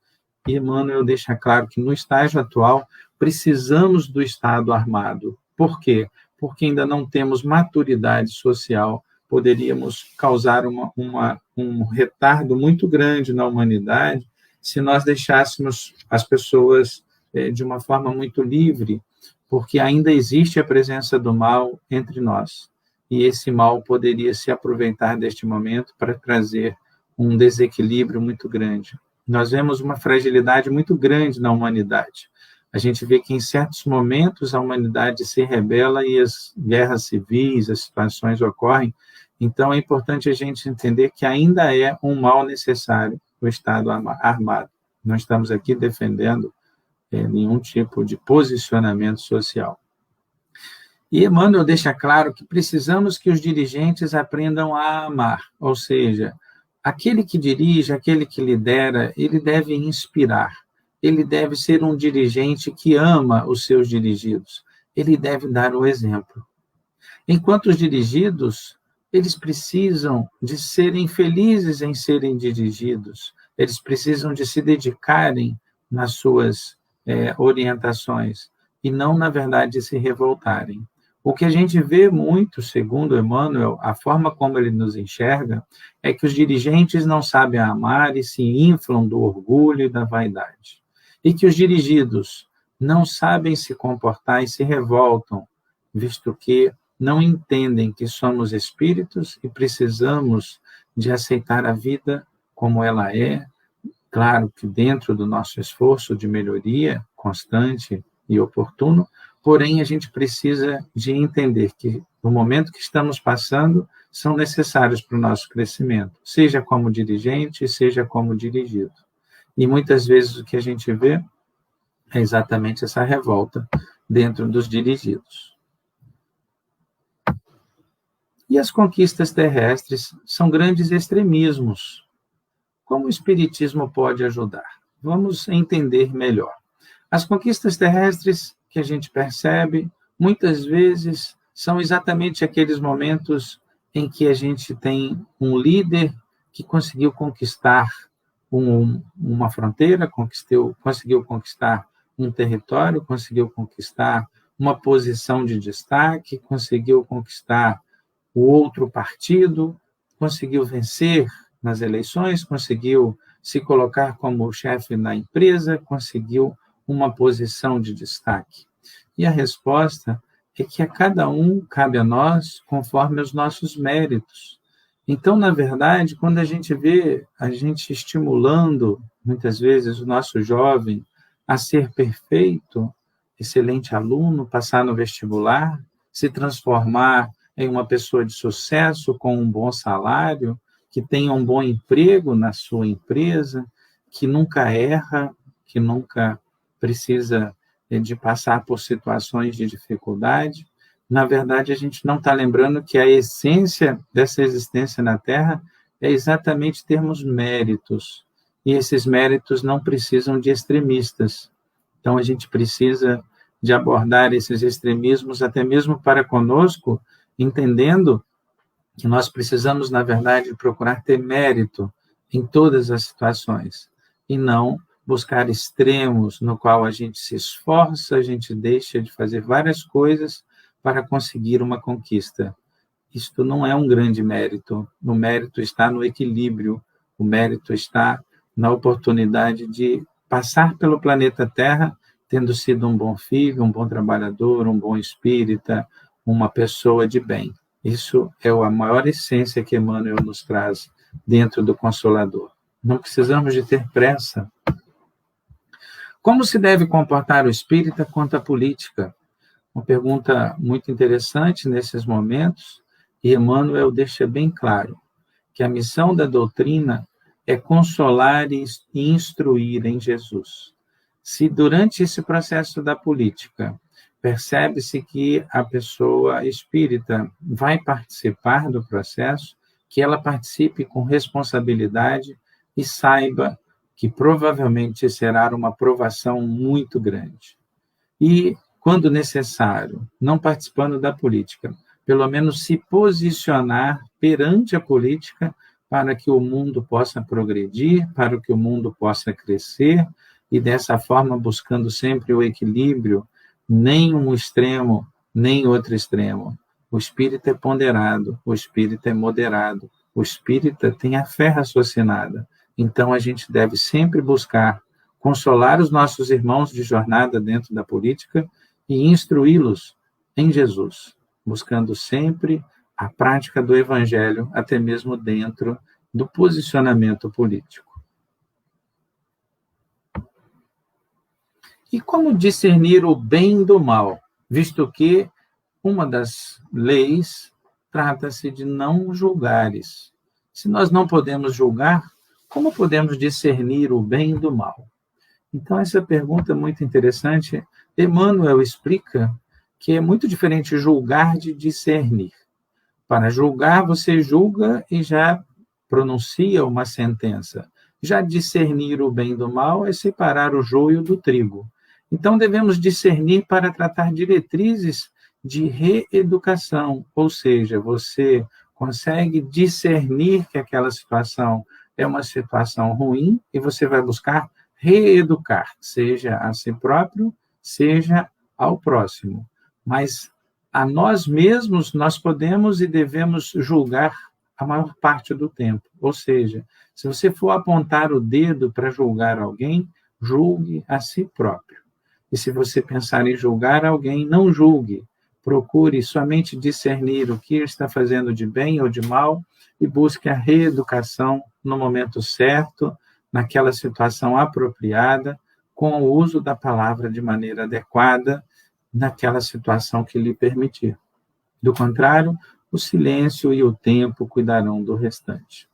E Emmanuel deixa claro que no estágio atual precisamos do Estado armado. Por quê? Porque ainda não temos maturidade social, poderíamos causar um retardo muito grande na humanidade se nós deixássemos as pessoas de uma forma muito livre, porque ainda existe a presença do mal entre nós. E esse mal poderia se aproveitar deste momento para trazer um desequilíbrio muito grande. Nós vemos uma fragilidade muito grande na humanidade. A gente vê que, em certos momentos, a humanidade se rebela e as guerras civis, as situações ocorrem. Então, é importante a gente entender que ainda é um mal necessário o Estado armado. Não estamos aqui defendendo nenhum tipo de posicionamento social. E Emmanuel deixa claro que precisamos que os dirigentes aprendam a amar, ou seja, aquele que dirige, aquele que lidera, ele deve inspirar, ele deve ser um dirigente que ama os seus dirigidos, ele deve dar o exemplo. Enquanto os dirigidos, eles precisam de serem felizes em serem dirigidos, eles precisam de se dedicarem nas suas orientações e não, na verdade, se revoltarem. O que a gente vê muito, segundo Emmanuel, a forma como ele nos enxerga, é que os dirigentes não sabem amar e se inflam do orgulho e da vaidade. E que os dirigidos não sabem se comportar e se revoltam, visto que não entendem que somos espíritos e precisamos de aceitar a vida como ela é, claro que dentro do nosso esforço de melhoria constante e oportuno, porém a gente precisa de entender que no momento que estamos passando são necessários para o nosso crescimento, seja como dirigente, seja como dirigido. E muitas vezes o que a gente vê é exatamente essa revolta dentro dos dirigidos. E as conquistas terrestres são grandes extremismos. Como o Espiritismo pode ajudar? Vamos entender melhor. As conquistas terrestres que a gente percebe, muitas vezes, são exatamente aqueles momentos em que a gente tem um líder que conseguiu conquistar uma fronteira, conseguiu conquistar um território, conseguiu conquistar uma posição de destaque, conseguiu conquistar o outro partido, conseguiu vencer nas eleições, conseguiu se colocar como chefe na empresa, conseguiu uma posição de destaque. E a resposta é que a cada um cabe a nós conforme os nossos méritos. Então, na verdade, quando a gente vê a gente estimulando, muitas vezes, o nosso jovem a ser perfeito, excelente aluno, passar no vestibular, se transformar em uma pessoa de sucesso, com um bom salário, que tenha um bom emprego na sua empresa, que nunca erra, que nunca precisa de passar por situações de dificuldade. Na verdade, a gente não está lembrando que a essência dessa existência na Terra é exatamente termos méritos. E esses méritos não precisam de extremistas. Então, a gente precisa de abordar esses extremismos até mesmo para conosco, entendendo que nós precisamos, na verdade, procurar ter mérito em todas as situações, e não buscar extremos no qual a gente se esforça, a gente deixa de fazer várias coisas para conseguir uma conquista. Isto não é um grande mérito. O mérito está no equilíbrio, o mérito está na oportunidade de passar pelo planeta Terra tendo sido um bom filho, um bom trabalhador, um bom espírita, uma pessoa de bem. Isso é a maior essência que Emmanuel nos traz dentro do Consolador. Não precisamos de ter pressa. Como se deve comportar o espírita quanto à política? Uma pergunta muito interessante nesses momentos, e Emmanuel deixa bem claro que a missão da doutrina é consolar e instruir em Jesus. Se durante esse processo da política percebe-se que a pessoa espírita vai participar do processo, que ela participe com responsabilidade e saiba que provavelmente será uma provação muito grande. E, quando necessário, não participando da política, pelo menos se posicionar perante a política para que o mundo possa progredir, para que o mundo possa crescer, e dessa forma buscando sempre o equilíbrio, nem um extremo, nem outro extremo. O espírita é ponderado, o espírita é moderado, o espírita tem a fé raciocinada. Então, a gente deve sempre buscar consolar os nossos irmãos de jornada dentro da política e instruí-los em Jesus, buscando sempre a prática do Evangelho, até mesmo dentro do posicionamento político. E como discernir o bem do mal, visto que uma das leis trata-se de não julgares. Se nós não podemos julgar, como podemos discernir o bem do mal? Então, essa pergunta é muito interessante. Emmanuel explica que é muito diferente julgar de discernir. Para julgar, você julga e já pronuncia uma sentença. Já discernir o bem do mal é separar o joio do trigo. Então, devemos discernir para tratar diretrizes de reeducação, ou seja, você consegue discernir que aquela situação é uma situação ruim e você vai buscar reeducar, seja a si próprio, seja ao próximo. Mas a nós mesmos nós podemos e devemos julgar a maior parte do tempo. Ou seja, se você for apontar o dedo para julgar alguém, julgue a si próprio. E se você pensar em julgar alguém, não julgue. Procure somente discernir o que está fazendo de bem ou de mal e busque a reeducação no momento certo, naquela situação apropriada, com o uso da palavra de maneira adequada, naquela situação que lhe permitir. Do contrário, o silêncio e o tempo cuidarão do restante.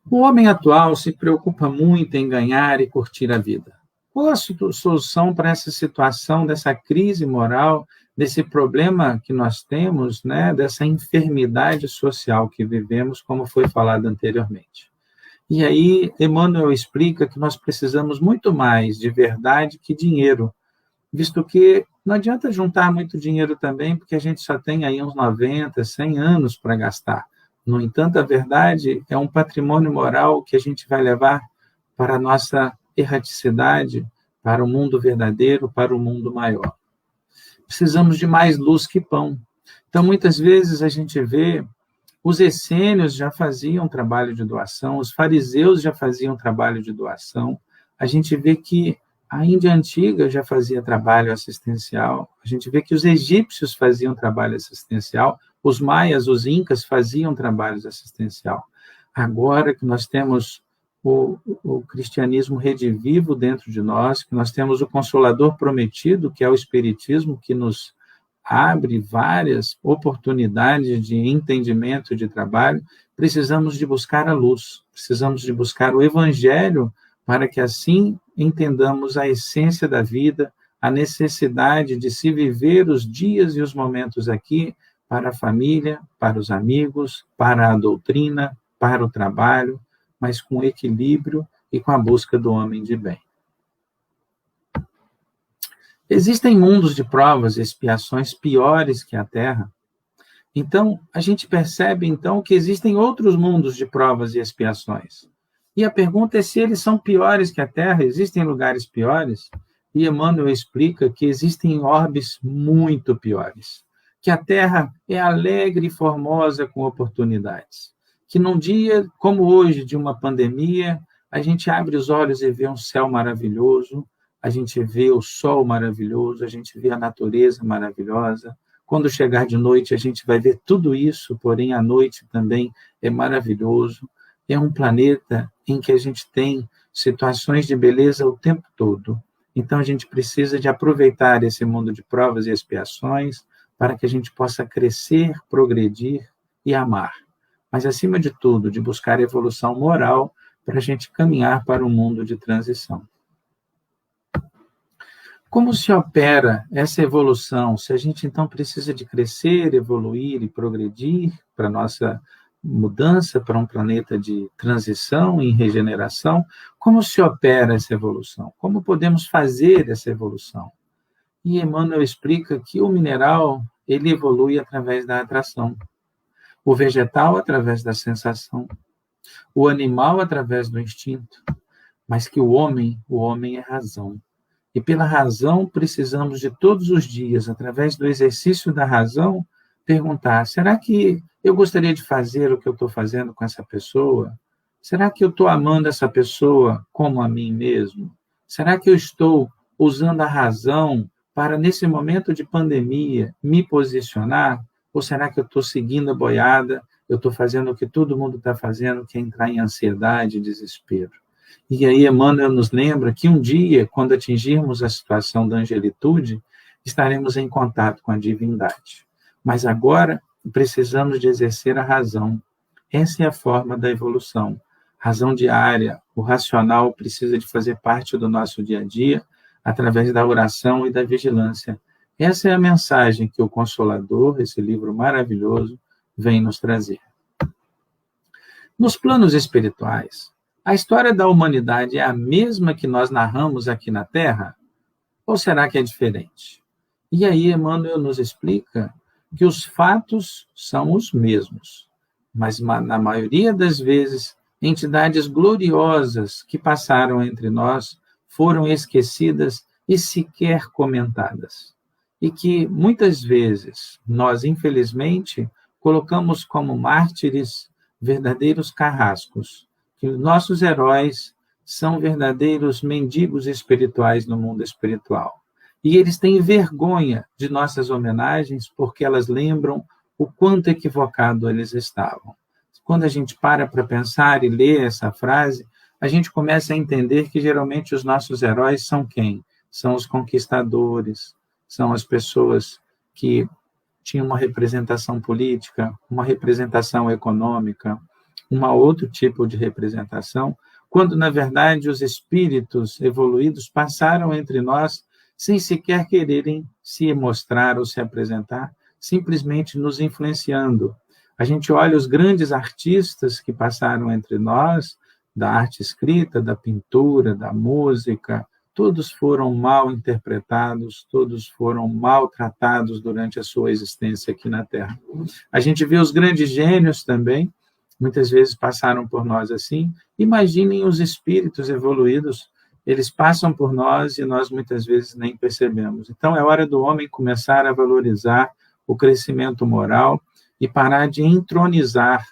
O homem atual se preocupa muito em ganhar e curtir a vida. Qual a solução para essa situação, dessa crise moral, desse problema que nós temos, né, dessa enfermidade social que vivemos, como foi falado anteriormente? E aí, Emmanuel explica que nós precisamos muito mais de verdade que dinheiro, visto que não adianta juntar muito dinheiro também, porque a gente só tem aí uns 90, 100 anos para gastar. No entanto, a verdade é um patrimônio moral que a gente vai levar para a nossa erraticidade, para o mundo verdadeiro, para o mundo maior. Precisamos de mais luz que pão. Então, muitas vezes a gente vê, os essênios já faziam trabalho de doação, os fariseus já faziam trabalho de doação, a gente vê que a Índia Antiga já fazia trabalho assistencial, a gente vê que os egípcios faziam trabalho assistencial, os maias, os incas faziam trabalhos assistencial. Agora que nós temos o cristianismo redivivo dentro de nós, que nós temos o Consolador prometido, que é o Espiritismo, que nos abre várias oportunidades de entendimento de trabalho, precisamos de buscar a luz, precisamos de buscar o Evangelho, para que assim entendamos a essência da vida, a necessidade de se viver os dias e os momentos aqui para a família, para os amigos, para a doutrina, para o trabalho, mas com equilíbrio e com a busca do homem de bem. Existem mundos de provas e expiações piores que a Terra. Então, a gente percebe então que existem outros mundos de provas e expiações. E a pergunta é se eles são piores que a Terra, existem lugares piores? E Emmanuel explica que existem orbes muito piores, que a Terra é alegre e formosa com oportunidades, que num dia como hoje, de uma pandemia, a gente abre os olhos e vê um céu maravilhoso, a gente vê o sol maravilhoso, a gente vê a natureza maravilhosa. Quando chegar de noite, a gente vai ver tudo isso, porém a noite também é maravilhoso. É um planeta em que a gente tem situações de beleza o tempo todo. Então, a gente precisa de aproveitar esse mundo de provas e expiações para que a gente possa crescer, progredir e amar. Mas, acima de tudo, de buscar evolução moral para a gente caminhar para um mundo de transição. Como se opera essa evolução? Se a gente, então, precisa de crescer, evoluir e progredir para a nossa mudança para um planeta de transição e regeneração, como se opera essa evolução? Como podemos fazer essa evolução? E Emmanuel explica que o mineral ele evolui através da atração, o vegetal através da sensação, o animal através do instinto, mas que o homem é razão. E pela razão precisamos de todos os dias, através do exercício da razão, perguntar, será que eu gostaria de fazer o que eu estou fazendo com essa pessoa? Será que eu estou amando essa pessoa como a mim mesmo? Será que eu estou usando a razão para, nesse momento de pandemia, me posicionar? Ou será que eu estou seguindo a boiada, eu estou fazendo o que todo mundo está fazendo, que é entrar em ansiedade e desespero? E aí Emmanuel nos lembra que um dia, quando atingirmos a situação da angelitude, estaremos em contato com a divindade. Mas agora precisamos de exercer a razão. Essa é a forma da evolução. Razão diária, o racional precisa de fazer parte do nosso dia a dia, através da oração e da vigilância. Essa é a mensagem que o Consolador, esse livro maravilhoso, vem nos trazer. Nos planos espirituais, a história da humanidade é a mesma que nós narramos aqui na Terra? Ou será que é diferente? E aí Emmanuel nos explica que os fatos são os mesmos, mas na maioria das vezes, entidades gloriosas que passaram entre nós foram esquecidas e sequer comentadas. e que muitas vezes nós, infelizmente, colocamos como mártires verdadeiros carrascos, que os nossos heróis são verdadeiros mendigos espirituais no mundo espiritual. E eles têm vergonha de nossas homenagens porque elas lembram o quanto equivocado eles estavam. Quando a gente para pensar e ler essa frase, a gente começa a entender que geralmente os nossos heróis são quem? São os conquistadores, são as pessoas que tinham uma representação política, uma representação econômica, um outro tipo de representação, quando, na verdade, os espíritos evoluídos passaram entre nós sem sequer quererem se mostrar ou se apresentar, simplesmente nos influenciando. A gente olha os grandes artistas que passaram entre nós, da arte escrita, da pintura, da música, todos foram mal interpretados, todos foram maltratados durante a sua existência aqui na Terra. A gente vê os grandes gênios também, muitas vezes passaram por nós assim. Imaginem os espíritos evoluídos, eles passam por nós e nós muitas vezes nem percebemos. Então é hora do homem começar a valorizar o crescimento moral e parar de entronizar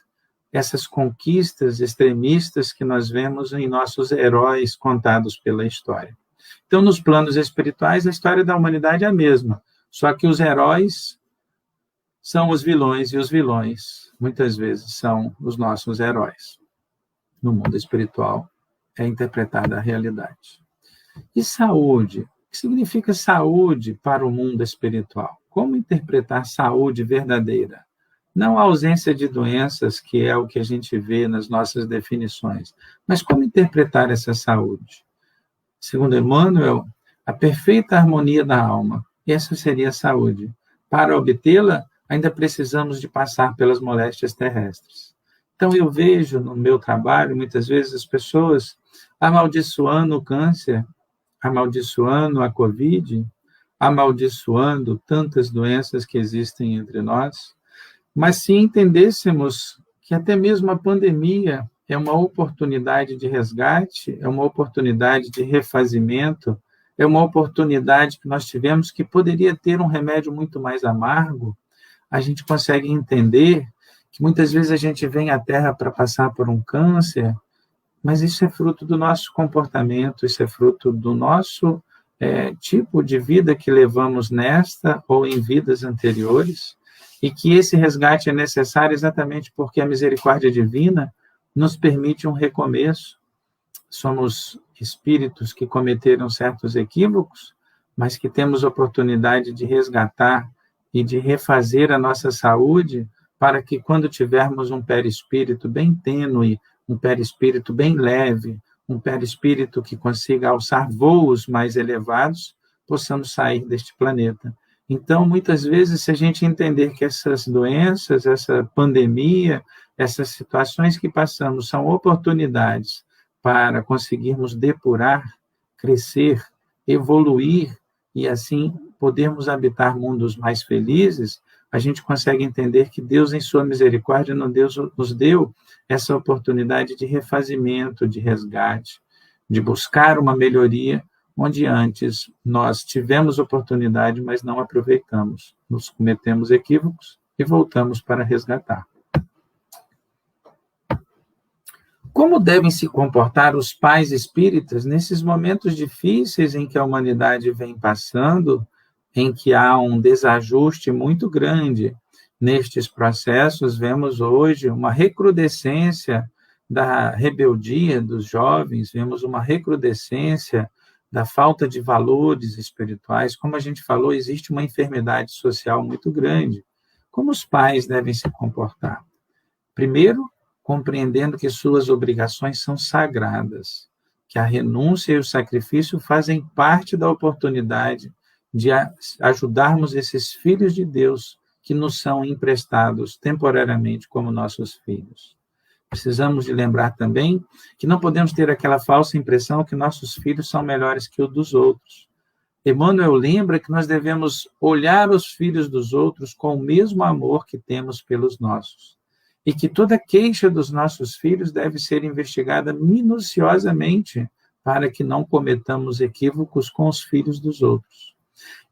essas conquistas extremistas que nós vemos em nossos heróis contados pela história. Então, nos planos espirituais, a história da humanidade é a mesma, só que os heróis são os vilões e os vilões, muitas vezes, são os nossos heróis. No mundo espiritual, é interpretada a realidade. E saúde? O que significa saúde para o mundo espiritual? Como interpretar saúde verdadeira? Não a ausência de doenças, que é o que a gente vê nas nossas definições, mas como interpretar essa saúde? Segundo Emmanuel, a perfeita harmonia da alma, essa seria a saúde. Para obtê-la, ainda precisamos de passar pelas moléstias terrestres. Então, eu vejo no meu trabalho, muitas vezes, as pessoas amaldiçoando o câncer, amaldiçoando a Covid, amaldiçoando tantas doenças que existem entre nós. Mas se entendêssemos que até mesmo a pandemia é uma oportunidade de resgate, é uma oportunidade de refazimento, é uma oportunidade que nós tivemos que poderia ter um remédio muito mais amargo, a gente consegue entender que muitas vezes a gente vem à Terra para passar por um câncer, mas isso é fruto do nosso comportamento, isso é fruto do nosso tipo de vida que levamos nesta ou em vidas anteriores, e que esse resgate é necessário exatamente porque a misericórdia divina nos permite um recomeço. Somos espíritos que cometeram certos equívocos, mas que temos oportunidade de resgatar e de refazer a nossa saúde para que, quando tivermos um perispírito bem tênue, um perispírito bem leve, um perispírito que consiga alçar voos mais elevados, possamos sair deste planeta. Então, muitas vezes, se a gente entender que essas doenças, essa pandemia, essas situações que passamos são oportunidades para conseguirmos depurar, crescer, evoluir e, assim, podermos habitar mundos mais felizes, a gente consegue entender que Deus, em sua misericórdia, nos deu essa oportunidade de refazimento, de resgate, de buscar uma melhoria, onde antes nós tivemos oportunidade, mas não aproveitamos. Nos cometemos equívocos e voltamos para resgatar. Como devem se comportar os pais espíritas nesses momentos difíceis em que a humanidade vem passando, em que há um desajuste muito grande? Nestes processos, vemos hoje uma recrudescência da rebeldia dos jovens, vemos uma recrudescência da falta de valores espirituais. Como a gente falou, existe uma enfermidade social muito grande. Como os pais devem se comportar? Primeiro, compreendendo que suas obrigações são sagradas, que a renúncia e o sacrifício fazem parte da oportunidade de ajudarmos esses filhos de Deus que nos são emprestados temporariamente como nossos filhos. Precisamos de lembrar também que não podemos ter aquela falsa impressão que nossos filhos são melhores que os dos outros. Emmanuel lembra que nós devemos olhar os filhos dos outros com o mesmo amor que temos pelos nossos. E que toda queixa dos nossos filhos deve ser investigada minuciosamente para que não cometamos equívocos com os filhos dos outros.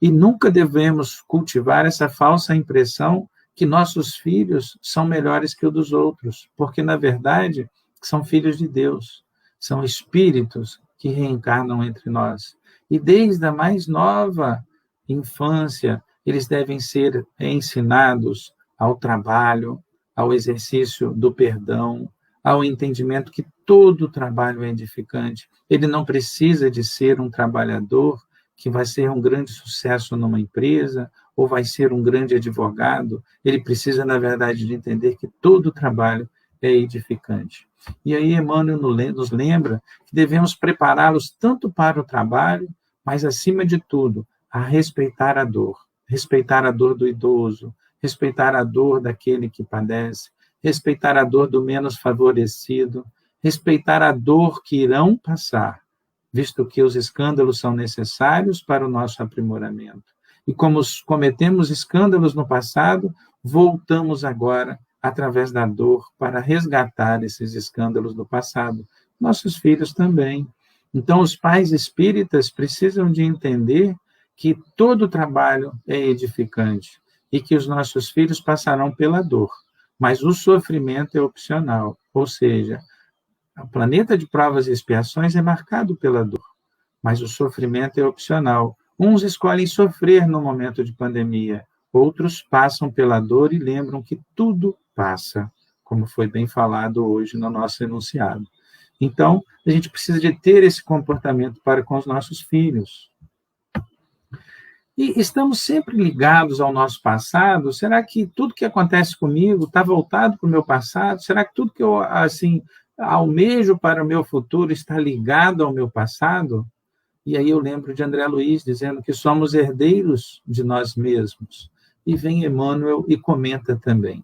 E nunca devemos cultivar essa falsa impressão que nossos filhos são melhores que os dos outros, porque, na verdade, são filhos de Deus, são espíritos que reencarnam entre nós. E desde a mais nova infância, eles devem ser ensinados ao trabalho, ao exercício do perdão, ao entendimento que todo trabalho é edificante. Ele não precisa de ser um trabalhador que vai ser um grande sucesso numa empresa ou vai ser um grande advogado. Ele precisa, na verdade, de entender que todo trabalho é edificante. E aí Emmanuel nos lembra que devemos prepará-los tanto para o trabalho, mas, acima de tudo, a respeitar a dor do idoso, respeitar a dor daquele que padece, respeitar a dor do menos favorecido, respeitar a dor que irão passar, visto que os escândalos são necessários para o nosso aprimoramento. E como cometemos escândalos no passado, voltamos agora, através da dor, para resgatar esses escândalos do passado. Nossos filhos também. Então, os pais espíritas precisam de entender que todo trabalho é edificante e que os nossos filhos passarão pela dor, mas o sofrimento é opcional, ou seja, o planeta de provas e expiações é marcado pela dor, mas o sofrimento é opcional. Uns escolhem sofrer no momento de pandemia, outros passam pela dor e lembram que tudo passa, como foi bem falado hoje no nosso enunciado. Então, a gente precisa de ter esse comportamento para com os nossos filhos. E estamos sempre ligados ao nosso passado? Será que tudo que acontece comigo está voltado para o meu passado? Será que tudo que eu almejo para o meu futuro está ligado ao meu passado? E aí eu lembro de André Luiz dizendo que somos herdeiros de nós mesmos. E vem Emmanuel e comenta também.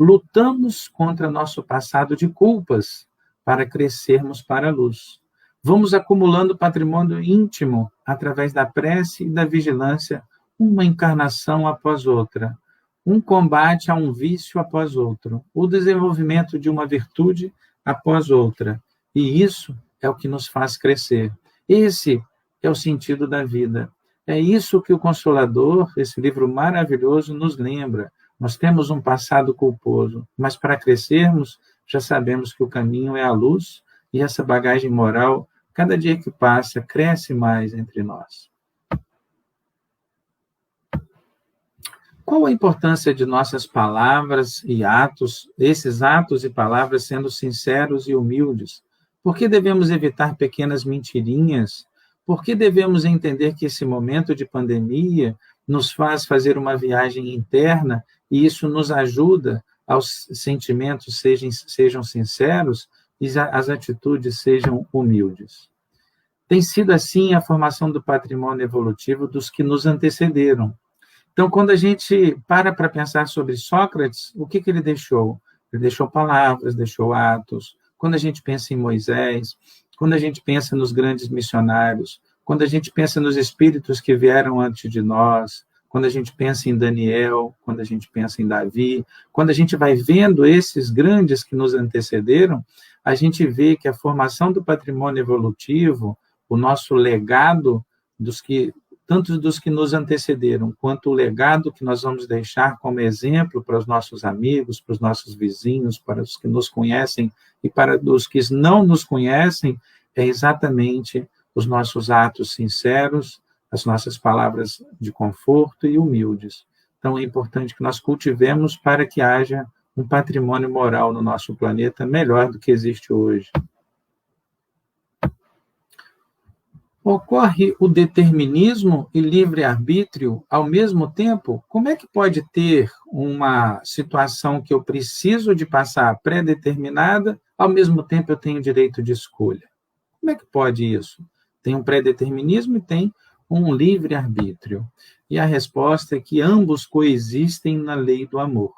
Lutamos contra nosso passado de culpas para crescermos para a luz. Vamos acumulando patrimônio íntimo através da prece e da vigilância, uma encarnação após outra, um combate a um vício após outro, o desenvolvimento de uma virtude após outra. E isso é o que nos faz crescer. Esse é o sentido da vida. É isso que o Consolador, esse livro maravilhoso, nos lembra. Nós temos um passado culposo, mas para crescermos, já sabemos que o caminho é a luz, e essa bagagem moral, cada dia que passa, cresce mais entre nós. Qual a importância de nossas palavras e atos, esses atos e palavras sendo sinceros e humildes? Por que devemos evitar pequenas mentirinhas? Por que devemos entender que esse momento de pandemia nos faz fazer uma viagem interna e isso nos ajuda aos sentimentos sejam sinceros e as atitudes sejam humildes? Tem sido assim a formação do patrimônio evolutivo dos que nos antecederam. Então, quando a gente para pensar sobre Sócrates, o que ele deixou? Ele deixou palavras, deixou atos. Quando a gente pensa em Moisés, quando a gente pensa nos grandes missionários, quando a gente pensa nos espíritos que vieram antes de nós, quando a gente pensa em Daniel, quando a gente pensa em Davi, quando a gente vai vendo esses grandes que nos antecederam, a gente vê que a formação do patrimônio evolutivo, o nosso legado, tanto dos que nos antecederam, quanto o legado que nós vamos deixar como exemplo para os nossos amigos, para os nossos vizinhos, para os que nos conhecem e para os que não nos conhecem, é exatamente os nossos atos sinceros, as nossas palavras de conforto e humildes. Então, é importante que nós cultivemos para que haja um patrimônio moral no nosso planeta melhor do que existe hoje. Ocorre o determinismo e livre-arbítrio ao mesmo tempo? Como é que pode ter uma situação que eu preciso de passar pré-determinada, ao mesmo tempo eu tenho direito de escolha? Como é que pode isso? Tem um pré-determinismo e tem um livre-arbítrio. E a resposta é que ambos coexistem na lei do amor.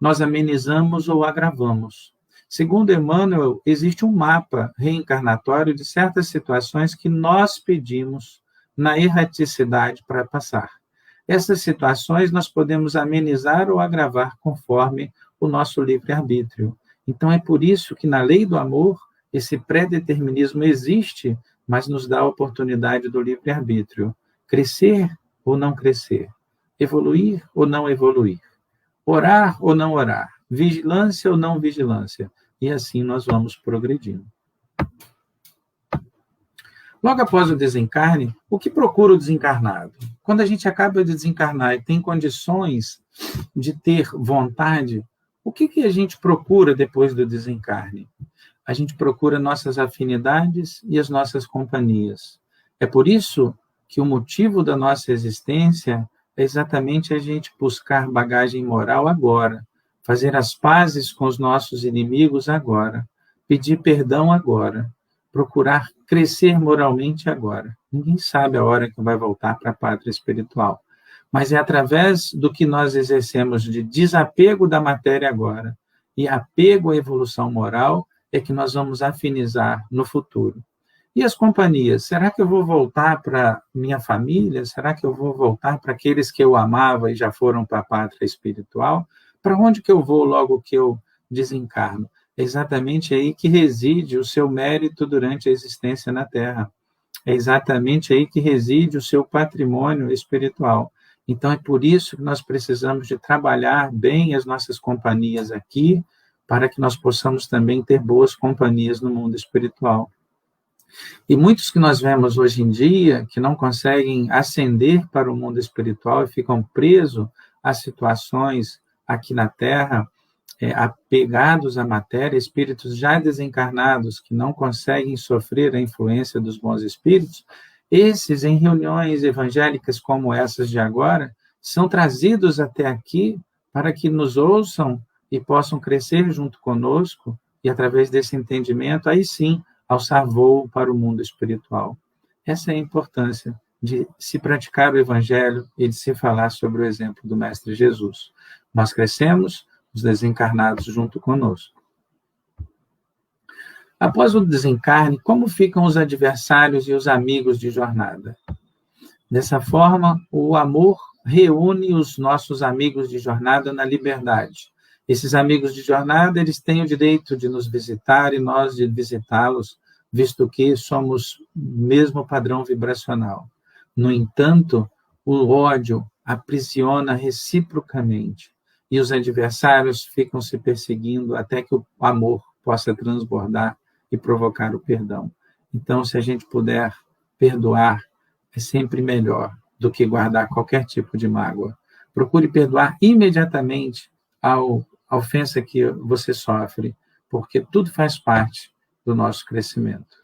Nós amenizamos ou agravamos. Segundo Emmanuel, existe um mapa reencarnatório de certas situações que nós pedimos na erraticidade para passar. Essas situações nós podemos amenizar ou agravar conforme o nosso livre-arbítrio. Então, é por isso que na lei do amor, esse pré-determinismo existe, mas nos dá a oportunidade do livre-arbítrio. Crescer ou não crescer, evoluir ou não evoluir, orar ou não orar, vigilância ou não vigilância, e assim nós vamos progredindo. Logo após o desencarne, o que procura o desencarnado? Quando a gente acaba de desencarnar e tem condições de ter vontade, o que a gente procura depois do desencarne? A gente procura nossas afinidades e as nossas companhias. É por isso que o motivo da nossa existência é exatamente a gente buscar bagagem moral agora, fazer as pazes com os nossos inimigos agora, pedir perdão agora, procurar crescer moralmente agora. Ninguém sabe a hora que vai voltar para a pátria espiritual, mas é através do que nós exercemos de desapego da matéria agora e apego à evolução moral é que nós vamos afinizar no futuro. E as companhias? Será que eu vou voltar para minha família? Será que eu vou voltar para aqueles que eu amava e já foram para a pátria espiritual? Para onde que eu vou logo que eu desencarno? É exatamente aí que reside o seu mérito durante a existência na Terra. É exatamente aí que reside o seu patrimônio espiritual. Então, é por isso que nós precisamos de trabalhar bem as nossas companhias aqui, para que nós possamos também ter boas companhias no mundo espiritual. E muitos que nós vemos hoje em dia, que não conseguem ascender para o mundo espiritual e ficam presos a situações aqui na Terra, apegados à matéria, espíritos já desencarnados que não conseguem sofrer a influência dos bons espíritos, esses, em reuniões evangélicas como essas de agora, são trazidos até aqui para que nos ouçam e possam crescer junto conosco e, através desse entendimento, aí sim, alçar voo para o mundo espiritual. Essa é a importância de se praticar o Evangelho e de se falar sobre o exemplo do Mestre Jesus. Nós crescemos, os desencarnados junto conosco. Após o desencarne, como ficam os adversários e os amigos de jornada? Dessa forma, o amor reúne os nossos amigos de jornada na liberdade. Esses amigos de jornada, eles têm o direito de nos visitar e nós de visitá-los, visto que somos mesmo padrão vibracional. No entanto, o ódio aprisiona reciprocamente e os adversários ficam se perseguindo até que o amor possa transbordar e provocar o perdão. Então, se a gente puder perdoar, é sempre melhor do que guardar qualquer tipo de mágoa. Procure perdoar imediatamente a ofensa que você sofre, porque tudo faz parte do nosso crescimento.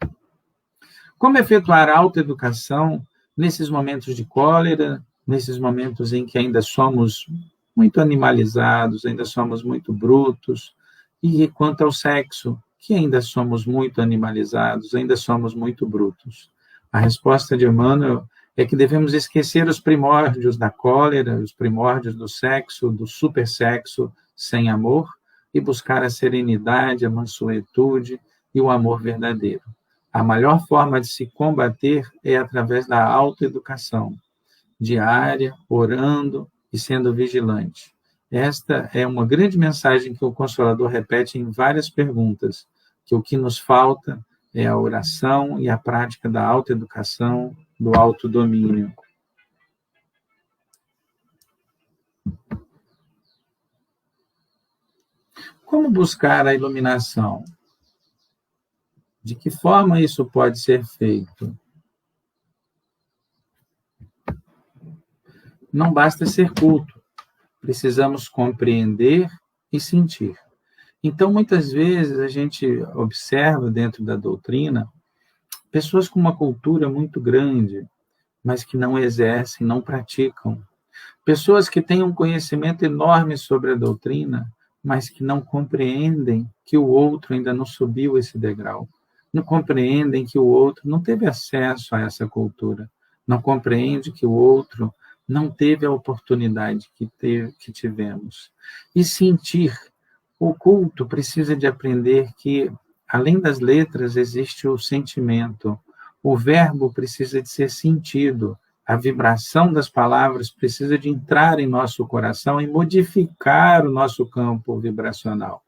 Como efetuar a autoeducação nesses momentos de cólera, nesses momentos em que ainda somos muito animalizados, ainda somos muito brutos, e quanto ao sexo, que ainda somos muito animalizados, ainda somos muito brutos? A resposta de Emmanuel é que devemos esquecer os primórdios da cólera, os primórdios do sexo, do supersexo sem amor, e buscar a serenidade, a mansuetude e o amor verdadeiro. A melhor forma de se combater é através da autoeducação diária, orando e sendo vigilante. Esta é uma grande mensagem que o Consolador repete em várias perguntas, que o que nos falta é a oração e a prática da autoeducação, do autodomínio. Como buscar a iluminação? De que forma isso pode ser feito? Não basta ser culto, precisamos compreender e sentir. Então, muitas vezes, a gente observa dentro da doutrina pessoas com uma cultura muito grande, mas que não exercem, não praticam. Pessoas que têm um conhecimento enorme sobre a doutrina, mas que não compreendem que o outro ainda não subiu esse degrau. Não compreendem que o outro não teve acesso a essa cultura. Não compreende que o outro não teve a oportunidade que tivemos. E sentir. O culto precisa de aprender que, além das letras, existe o sentimento. O verbo precisa de ser sentido. A vibração das palavras precisa de entrar em nosso coração e modificar o nosso campo vibracional.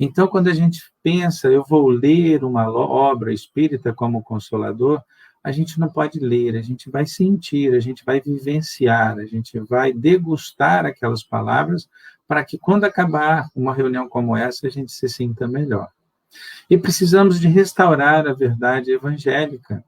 Então, quando a gente pensa, eu vou ler uma obra espírita como Consolador, a gente não pode ler, a gente vai sentir, a gente vai vivenciar, a gente vai degustar aquelas palavras para que, quando acabar uma reunião como essa, a gente se sinta melhor. E precisamos de restaurar a verdade evangélica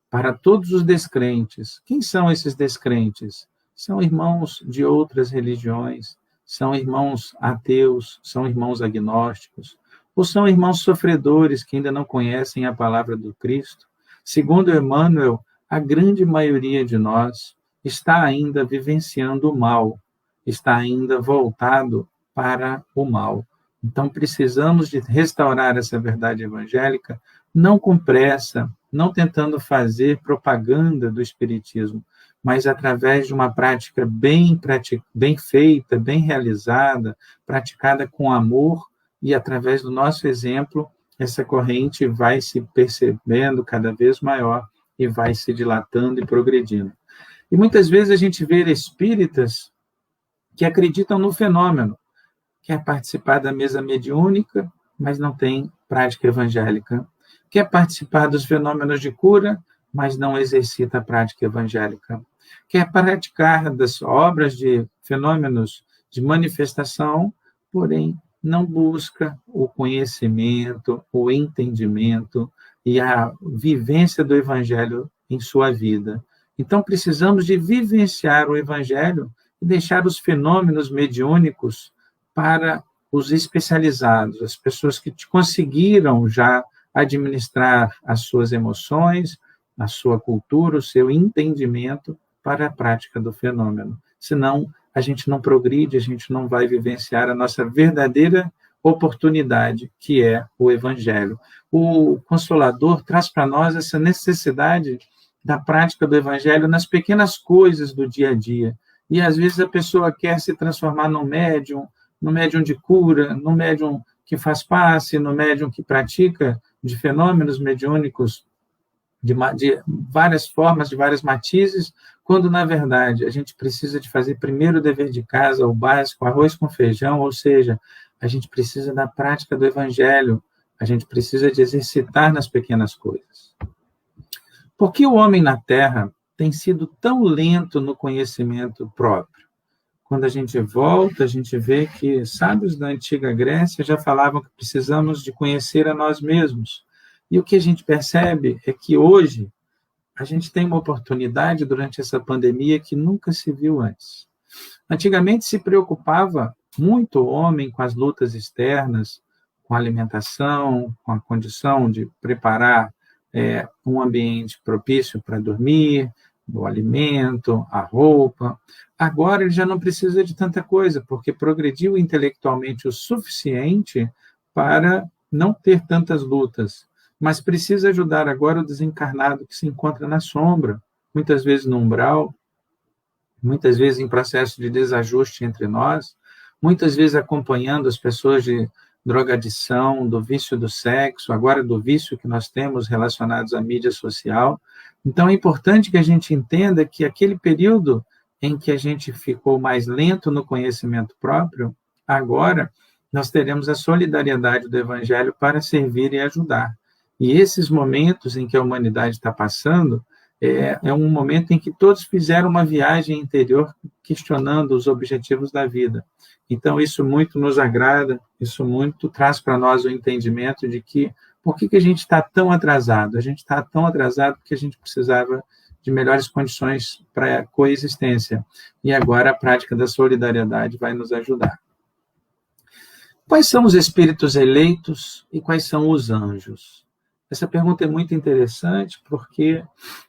para todos os descrentes. Quem são esses descrentes? São irmãos de outras religiões, são irmãos ateus, são irmãos agnósticos, ou são irmãos sofredores que ainda não conhecem a palavra do Cristo. Segundo Emmanuel, a grande maioria de nós está ainda vivenciando o mal, está ainda voltado para o mal. Então, precisamos de restaurar essa verdade evangélica, não com pressa, não tentando fazer propaganda do Espiritismo, mas através de uma prática bem feita, bem realizada, praticada com amor, e através do nosso exemplo, essa corrente vai se percebendo cada vez maior e vai se dilatando e progredindo. E muitas vezes a gente vê espíritas que acreditam no fenômeno, quer participar da mesa mediúnica, mas não tem prática evangélica. Quer participar dos fenômenos de cura, mas não exercita a prática evangélica. Quer praticar das obras de fenômenos de manifestação, porém não busca o conhecimento, o entendimento e a vivência do evangelho em sua vida. Então, precisamos de vivenciar o evangelho e deixar os fenômenos mediúnicos para os especializados, as pessoas que conseguiram já administrar as suas emoções, a sua cultura, o seu entendimento para a prática do fenômeno. Senão, a gente não progride, a gente não vai vivenciar a nossa verdadeira oportunidade, que é o Evangelho. O Consolador traz para nós essa necessidade da prática do Evangelho nas pequenas coisas do dia a dia. E, às vezes, a pessoa quer se transformar num médium de cura, no médium que faz passe, no médium que pratica de fenômenos mediúnicos de várias formas, de várias matizes, quando, na verdade, a gente precisa de fazer primeiro o dever de casa, o básico, arroz com feijão, ou seja, a gente precisa da prática do Evangelho, a gente precisa de exercitar nas pequenas coisas. Por que o homem na Terra tem sido tão lento no conhecimento próprio? Quando a gente volta, a gente vê que sábios da antiga Grécia já falavam que precisamos de conhecer a nós mesmos. E o que a gente percebe é que hoje a gente tem uma oportunidade durante essa pandemia que nunca se viu antes. Antigamente se preocupava muito o homem com as lutas externas, com a alimentação, com a condição de preparar um ambiente propício para dormir, o alimento, a roupa. Agora ele já não precisa de tanta coisa, porque progrediu intelectualmente o suficiente para não ter tantas lutas. Mas precisa ajudar agora o desencarnado que se encontra na sombra, muitas vezes no umbral, muitas vezes em processo de desajuste entre nós, muitas vezes acompanhando as pessoas de drogadição, do vício do sexo, agora do vício que nós temos relacionados à mídia social. Então é importante que a gente entenda que aquele período em que a gente ficou mais lento no conhecimento próprio, agora nós teremos a solidariedade do Evangelho para servir e ajudar. E esses momentos em que a humanidade está passando, é um momento em que todos fizeram uma viagem interior questionando os objetivos da vida. Então, isso muito nos agrada, isso muito traz para nós o entendimento de que por que a gente está tão atrasado? A gente está tão atrasado porque a gente precisava de melhores condições para a coexistência. E agora a prática da solidariedade vai nos ajudar. Quais são os espíritos eleitos e quais são os anjos? Essa pergunta é muito interessante porque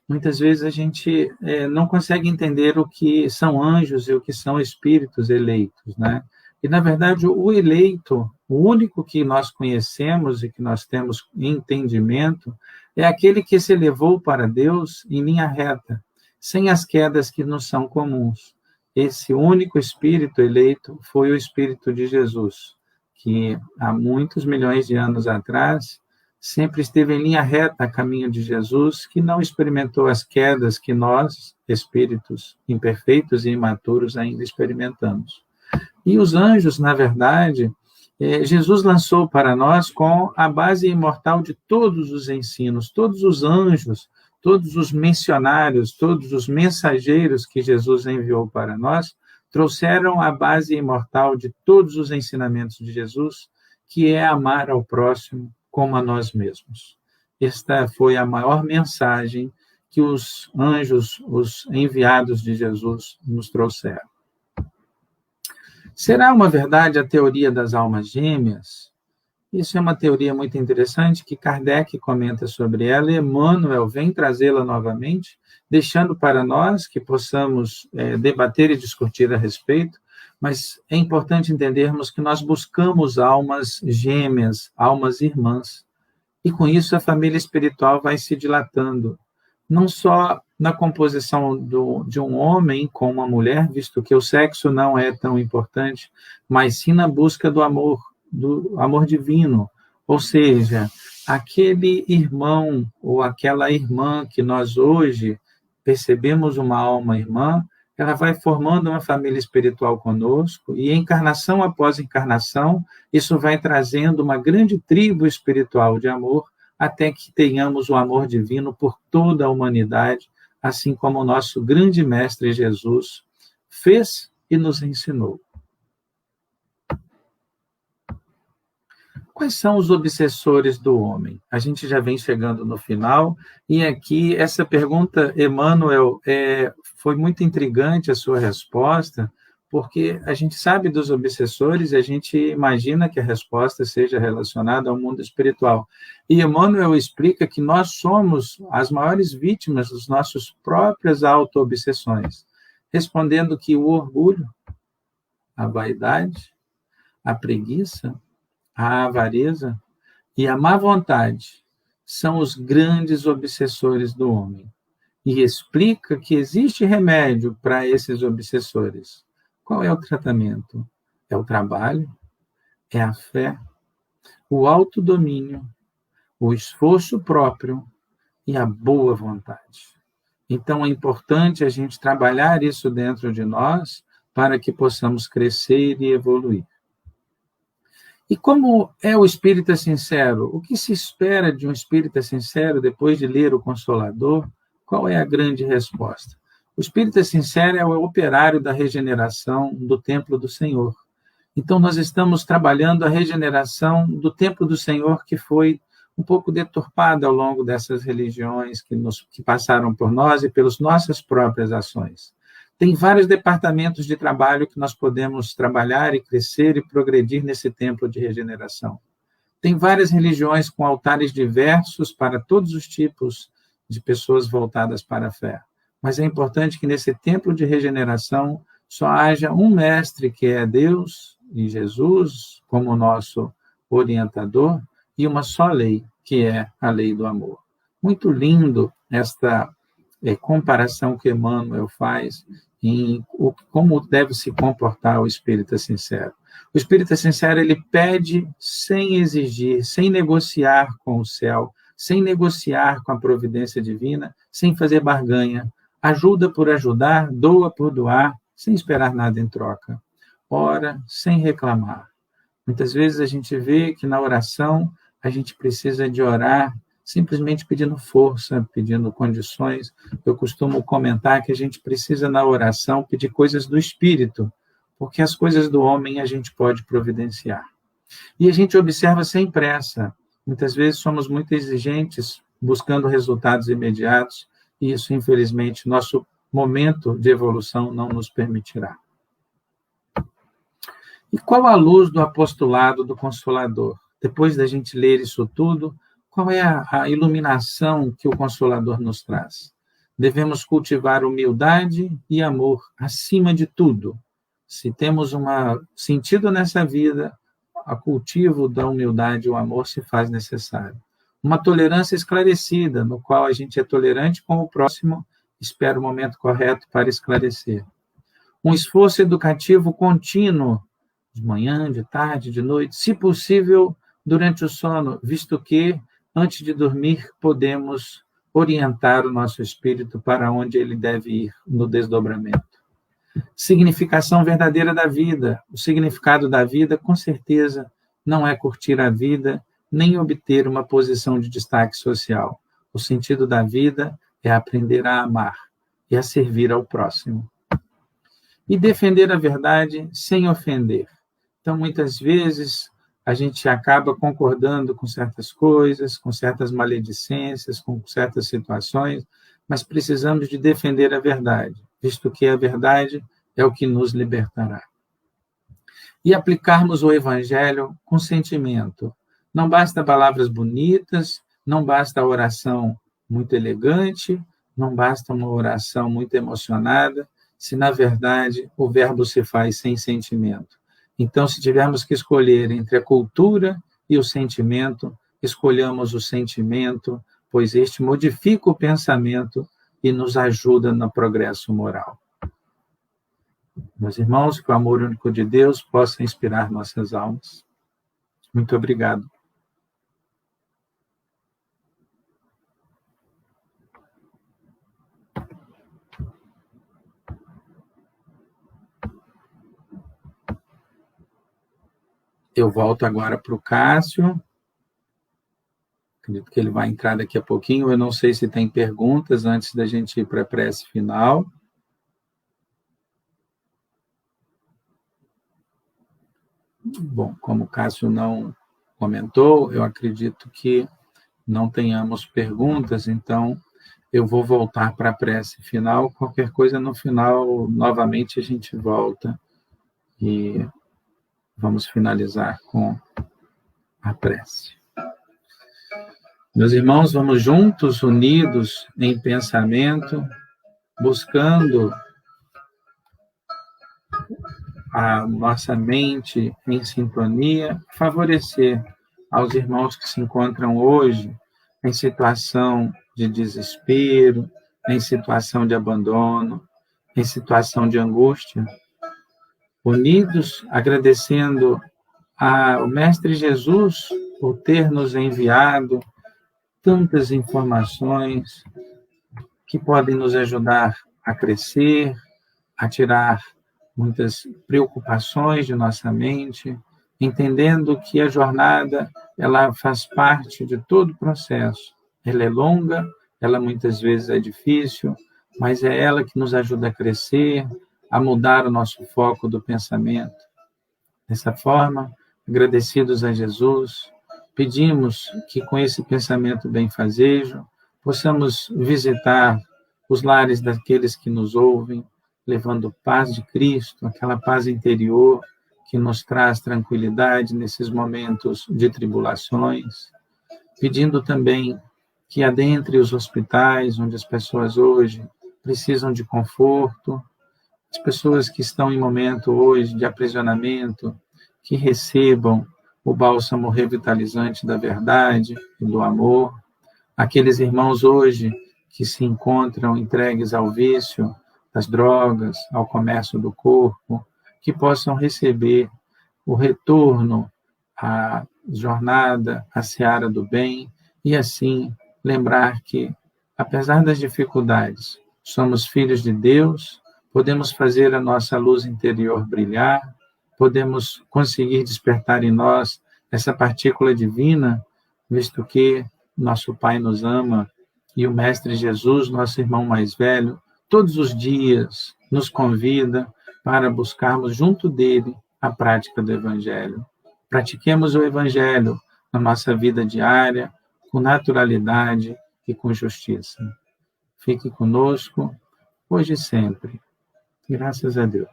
muitas vezes a gente não consegue entender o que são anjos e o que são espíritos eleitos, né? E, na verdade, o eleito, o único que nós conhecemos e que nós temos entendimento, é aquele que se elevou para Deus em linha reta, sem as quedas que nos são comuns. Esse único espírito eleito foi o Espírito de Jesus, que há muitos milhões de anos atrás sempre esteve em linha reta a caminho de Jesus, que não experimentou as quedas que nós, espíritos imperfeitos e imaturos, ainda experimentamos. E os anjos, na verdade, Jesus lançou para nós com a base imortal de todos os ensinos. Todos os anjos todos os missionários, todos os mensageiros que Jesus enviou para nós, trouxeram a base imortal de todos os ensinamentos de Jesus, que é amar ao próximo como a nós mesmos. Esta foi a maior mensagem que os anjos, os enviados de Jesus, nos trouxeram. Será uma verdade a teoria das almas gêmeas? Isso é uma teoria muito interessante que Kardec comenta sobre ela e Emmanuel vem trazê-la novamente, deixando para nós que possamos debater e discutir a respeito, mas é importante entendermos que nós buscamos almas gêmeas, almas irmãs, e com isso a família espiritual vai se dilatando, não só na composição de um homem com uma mulher, visto que o sexo não é tão importante, mas sim na busca do amor divino, ou seja, aquele irmão ou aquela irmã que nós hoje percebemos uma alma irmã, ela vai formando uma família espiritual conosco, e encarnação após encarnação, isso vai trazendo uma grande tribo espiritual de amor, até que tenhamos o amor divino por toda a humanidade, assim como o nosso grande mestre Jesus fez e nos ensinou. Quais são os obsessores do homem? A gente já vem chegando no final, e aqui essa pergunta, Emmanuel, foi muito intrigante a sua resposta, porque a gente sabe dos obsessores e a gente imagina que a resposta seja relacionada ao mundo espiritual. E Emmanuel explica que nós somos as maiores vítimas das nossas próprias auto-obsessões, respondendo que o orgulho, a vaidade, a preguiça, a avareza e a má vontade são os grandes obsessores do homem. E explica que existe remédio para esses obsessores. Qual é o tratamento? É o trabalho, é a fé, o autodomínio, o esforço próprio e a boa vontade. Então, é importante a gente trabalhar isso dentro de nós para que possamos crescer e evoluir. E como é o espírita sincero? O que se espera de um espírita sincero depois de ler o Consolador? Qual é a grande resposta? O espírita sincero é o operário da regeneração do templo do Senhor. Então, nós estamos trabalhando a regeneração do templo do Senhor, que foi um pouco deturpada ao longo dessas religiões que passaram por nós e pelas nossas próprias ações. Tem vários departamentos de trabalho que nós podemos trabalhar e crescer e progredir nesse templo de regeneração. Tem várias religiões com altares diversos para todos os tipos de pessoas voltadas para a fé. Mas é importante que nesse templo de regeneração só haja um mestre, que é Deus e Jesus, como nosso orientador, e uma só lei, que é a lei do amor. Muito lindo esta comparação que Emmanuel faz em como deve se comportar o espírita sincero. O espírita sincero, ele pede sem exigir, sem negociar com o céu, sem negociar com a providência divina, sem fazer barganha. Ajuda por ajudar, doa por doar, sem esperar nada em troca. Ora sem reclamar. Muitas vezes a gente vê que na oração a gente precisa de orar simplesmente pedindo força, pedindo condições. Eu costumo comentar que a gente precisa, na oração, pedir coisas do Espírito, porque as coisas do homem a gente pode providenciar. E a gente observa sem pressa. Muitas vezes somos muito exigentes, buscando resultados imediatos, e isso, infelizmente, nosso momento de evolução não nos permitirá. E qual a luz do apostolado do Consolador? Depois da gente ler isso tudo, qual é a iluminação que o Consolador nos traz? Devemos cultivar humildade e amor acima de tudo. Se temos um sentido nessa vida, o cultivo da humildade e o amor se faz necessário. Uma tolerância esclarecida, no qual a gente é tolerante com o próximo, espera o momento correto para esclarecer. Um esforço educativo contínuo, de manhã, de tarde, de noite, se possível, durante o sono, visto que, antes de dormir, podemos orientar o nosso espírito para onde ele deve ir no desdobramento. Significação verdadeira da vida. O significado da vida, com certeza, não é curtir a vida, nem obter uma posição de destaque social. O sentido da vida é aprender a amar e a servir ao próximo. E defender a verdade sem ofender. Então, muitas vezes, a gente acaba concordando com certas coisas, com certas maledicências, com certas situações, mas precisamos de defender a verdade, visto que a verdade é o que nos libertará. E aplicarmos o Evangelho com sentimento. Não basta palavras bonitas, não basta a oração muito elegante, não basta uma oração muito emocionada, se na verdade o verbo se faz sem sentimento. Então, se tivermos que escolher entre a cultura e o sentimento, escolhamos o sentimento, pois este modifica o pensamento e nos ajuda no progresso moral. Meus irmãos, que o amor único de Deus possa inspirar nossas almas. Muito obrigado. Eu volto agora para o Cássio. Acredito que ele vai entrar daqui a pouquinho. Eu não sei se tem perguntas antes da gente ir para a prece final. Bom, como o Cássio não comentou, eu acredito que não tenhamos perguntas, então eu vou voltar para a prece final. Qualquer coisa no final, novamente a gente volta e vamos finalizar com a prece. Meus irmãos, vamos juntos, unidos em pensamento, buscando a nossa mente em sintonia, favorecer aos irmãos que se encontram hoje em situação de desespero, em situação de abandono, em situação de angústia, unidos, agradecendo ao Mestre Jesus por ter nos enviado tantas informações que podem nos ajudar a crescer, a tirar muitas preocupações de nossa mente, entendendo que a jornada ela faz parte de todo o processo. Ela é longa, ela muitas vezes é difícil, mas é ela que nos ajuda a crescer, a mudar o nosso foco do pensamento. Dessa forma, agradecidos a Jesus, pedimos que com esse pensamento benfazejo possamos visitar os lares daqueles que nos ouvem, levando paz de Cristo, aquela paz interior que nos traz tranquilidade nesses momentos de tribulações, pedindo também que adentre os hospitais, onde as pessoas hoje precisam de conforto, as pessoas que estão em momento hoje de aprisionamento, que recebam o bálsamo revitalizante da verdade e do amor, aqueles irmãos hoje que se encontram entregues ao vício das drogas, ao comércio do corpo, que possam receber o retorno à jornada, à seara do bem, e assim lembrar que, apesar das dificuldades, somos filhos de Deus, podemos fazer a nossa luz interior brilhar, podemos conseguir despertar em nós essa partícula divina, visto que nosso Pai nos ama e o Mestre Jesus, nosso irmão mais velho, todos os dias nos convida para buscarmos junto dele a prática do Evangelho. Pratiquemos o Evangelho na nossa vida diária, com naturalidade e com justiça. Fique conosco, hoje e sempre. Graças a Deus.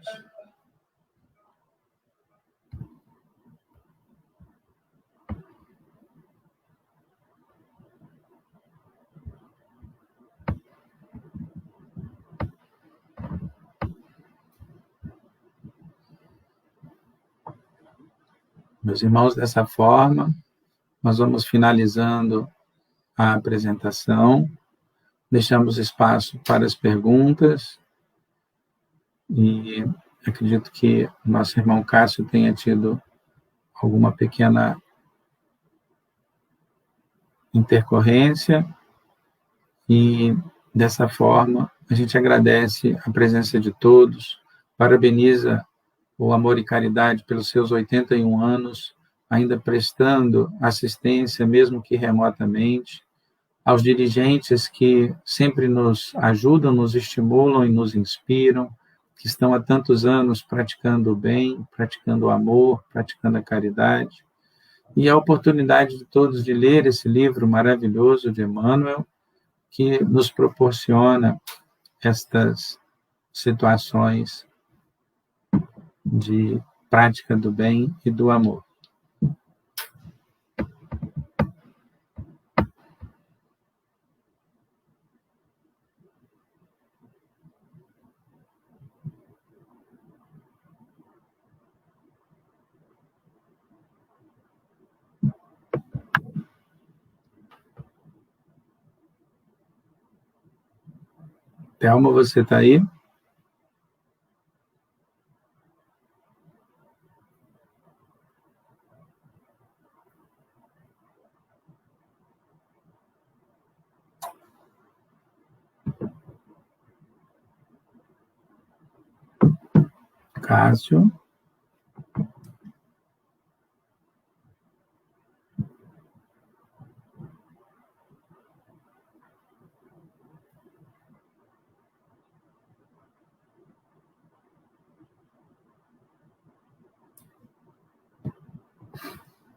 Meus irmãos, dessa forma, nós vamos finalizando a apresentação, deixamos espaço para as perguntas e acredito que o nosso irmão Cássio tenha tido alguma pequena intercorrência e, dessa forma, a gente agradece a presença de todos, parabeniza o Amor e Caridade pelos seus 81 anos, ainda prestando assistência, mesmo que remotamente, aos dirigentes que sempre nos ajudam, nos estimulam e nos inspiram, que estão há tantos anos praticando o bem, praticando o amor, praticando a caridade. E a oportunidade de todos de ler esse livro maravilhoso de Emmanuel, que nos proporciona estas situações de prática do bem e do amor. Thelma, você está aí? Cássio?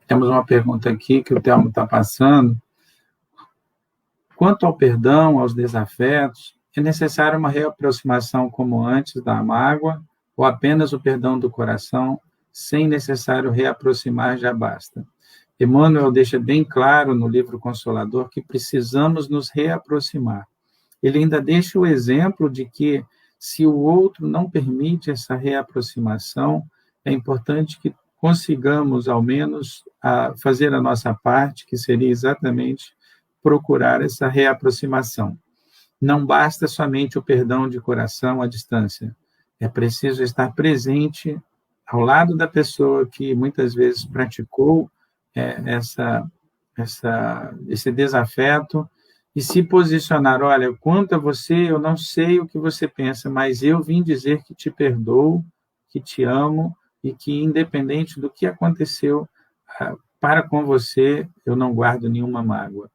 Temos uma pergunta aqui que o Thelmo está passando. Quanto ao perdão, aos desafetos, é necessária uma reaproximação como antes da mágoa ou apenas o perdão do coração, sem necessário reaproximar, já basta? Emmanuel deixa bem claro no livro Consolador que precisamos nos reaproximar. Ele ainda deixa o exemplo de que, se o outro não permite essa reaproximação, é importante que consigamos, ao menos, fazer a nossa parte, que seria exatamente procurar essa reaproximação. Não basta somente o perdão de coração à distância. É preciso estar presente ao lado da pessoa que muitas vezes praticou esse desafeto e se posicionar: olha, quanto a você, eu não sei o que você pensa, mas eu vim dizer que te perdoo, que te amo, e que, independente do que aconteceu para com você, eu não guardo nenhuma mágoa.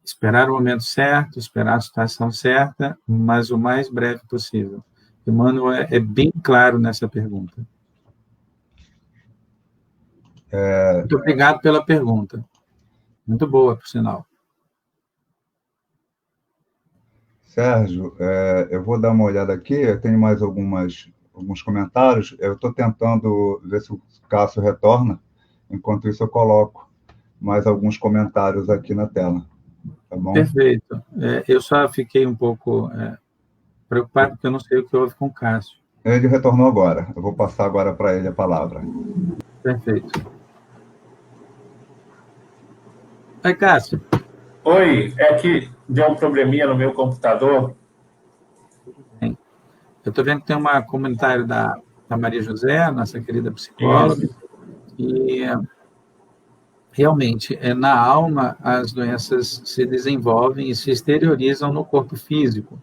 Esperar o momento certo, esperar a situação certa, mas o mais breve possível. Emmanuel é bem claro nessa pergunta. Muito obrigado pela pergunta. Muito boa, por sinal. Sérgio, eu vou dar uma olhada aqui, eu tenho mais alguns comentários, eu estou tentando ver se o Cássio retorna, enquanto isso eu coloco mais alguns comentários aqui na tela, tá bom? Perfeito. Eu só fiquei um pouco preocupado, porque eu não sei o que houve com o Cássio. Ele retornou agora, eu vou passar agora para ele a palavra. Perfeito. Oi, Cássio. Oi, é que deu um probleminha no meu computador. Bem, eu estou vendo que tem um comentário da Maria José, nossa querida psicóloga, e realmente, na alma, as doenças se desenvolvem e se exteriorizam no corpo físico.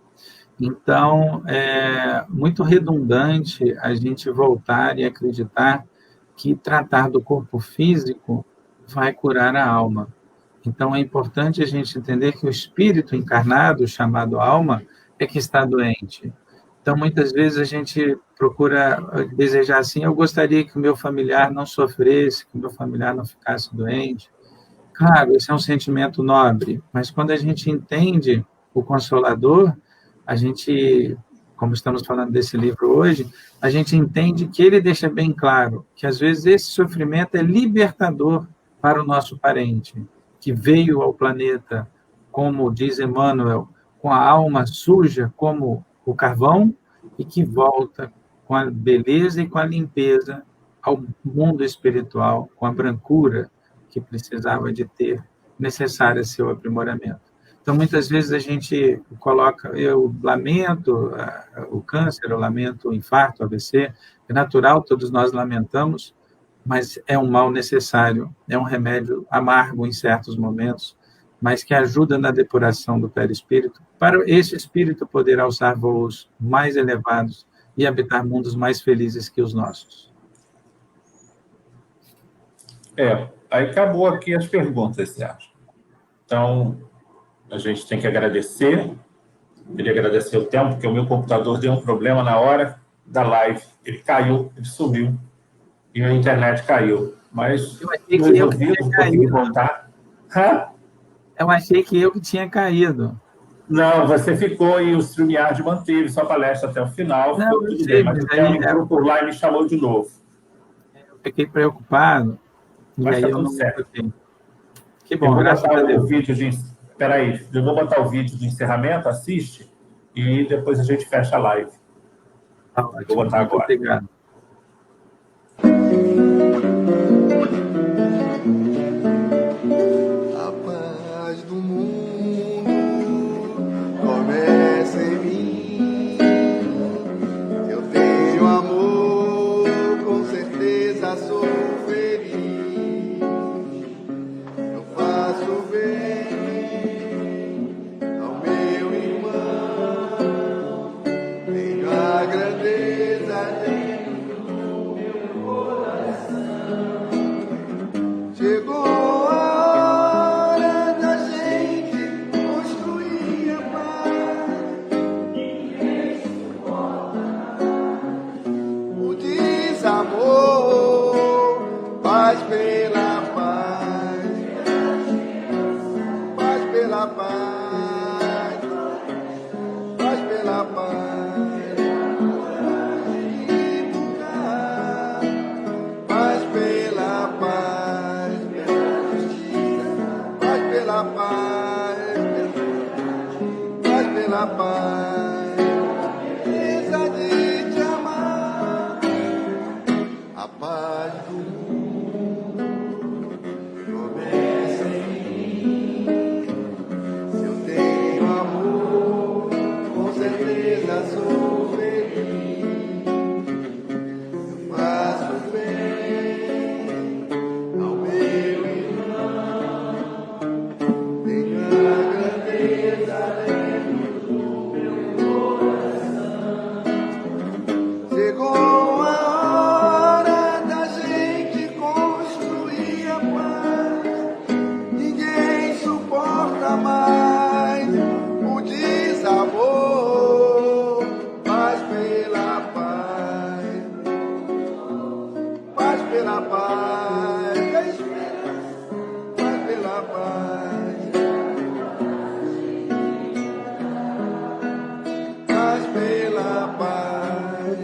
Então, é muito redundante a gente voltar e acreditar que tratar do corpo físico vai curar a alma. Então, é importante a gente entender que o espírito encarnado, chamado alma, é que está doente. Então, muitas vezes a gente procura desejar assim: eu gostaria que o meu familiar não sofresse, que o meu familiar não ficasse doente. Claro, esse é um sentimento nobre, mas quando a gente entende o Consolador, a gente, como estamos falando desse livro hoje, a gente entende que ele deixa bem claro que, às vezes, esse sofrimento é libertador para o nosso parente, que veio ao planeta, como diz Emmanuel, com a alma suja como o carvão, e que volta com a beleza e com a limpeza ao mundo espiritual, com a brancura que precisava de ter, necessária seu aprimoramento. Então, muitas vezes a gente coloca: eu lamento o câncer, eu lamento o infarto, o AVC, é natural, todos nós lamentamos, mas é um mal necessário, é um remédio amargo em certos momentos, mas que ajuda na depuração do perispírito, para esse espírito poder alçar voos mais elevados e habitar mundos mais felizes que os nossos. Aí acabou aqui as perguntas, Sérgio. Então, a gente tem que agradecer. Queria agradecer o tempo, porque o meu computador deu um problema na hora da live. Ele caiu, ele sumiu. E a internet caiu. Mas Eu achei no que eu resolvido, tinha consegui caído. voltar. Hã? Eu achei que eu que tinha caído. Não, você ficou e o StreamYard manteve sua palestra até o final, Não, ficou eu tudo sei, bem. Mas mas o aí Theo entrou por lá e me chamou de novo. eu fiquei preocupado e Mas aí está eu tudo não certo. fiquei. Que Eu bom, vou graças botar a o Deus. vídeo de... Espera eu vou botar o vídeo de encerramento, assiste, e depois a gente fecha a live. Tá Vou ótimo, botar muito agora. obrigado. A paz do mundo começa em mim. Eu tenho amor, com certeza sou feliz. Eu faço bem ao meu irmão. Tenho a grandeza dentro do meu coração. Chegou a hora da gente construir a paz. Ninguém suporta o desamor. Paz pela paz. Paz pela paz. Paz pela paz. E mudar. Paz pela paz, pela justiça, paz pela paz, paz pela paz, beleza de te amar, a paz do mundo começa em mim. Se eu tenho amor, com certeza sou feliz. Eu faço bem ao meu irmão, tenho a grandeza dentro do meu coração. Chegou a hora da gente construir a paz. Ninguém suporta mais o desamor. Paz pela paz. Paz pela paz, a esperança, paz pela paz, paz pela paz,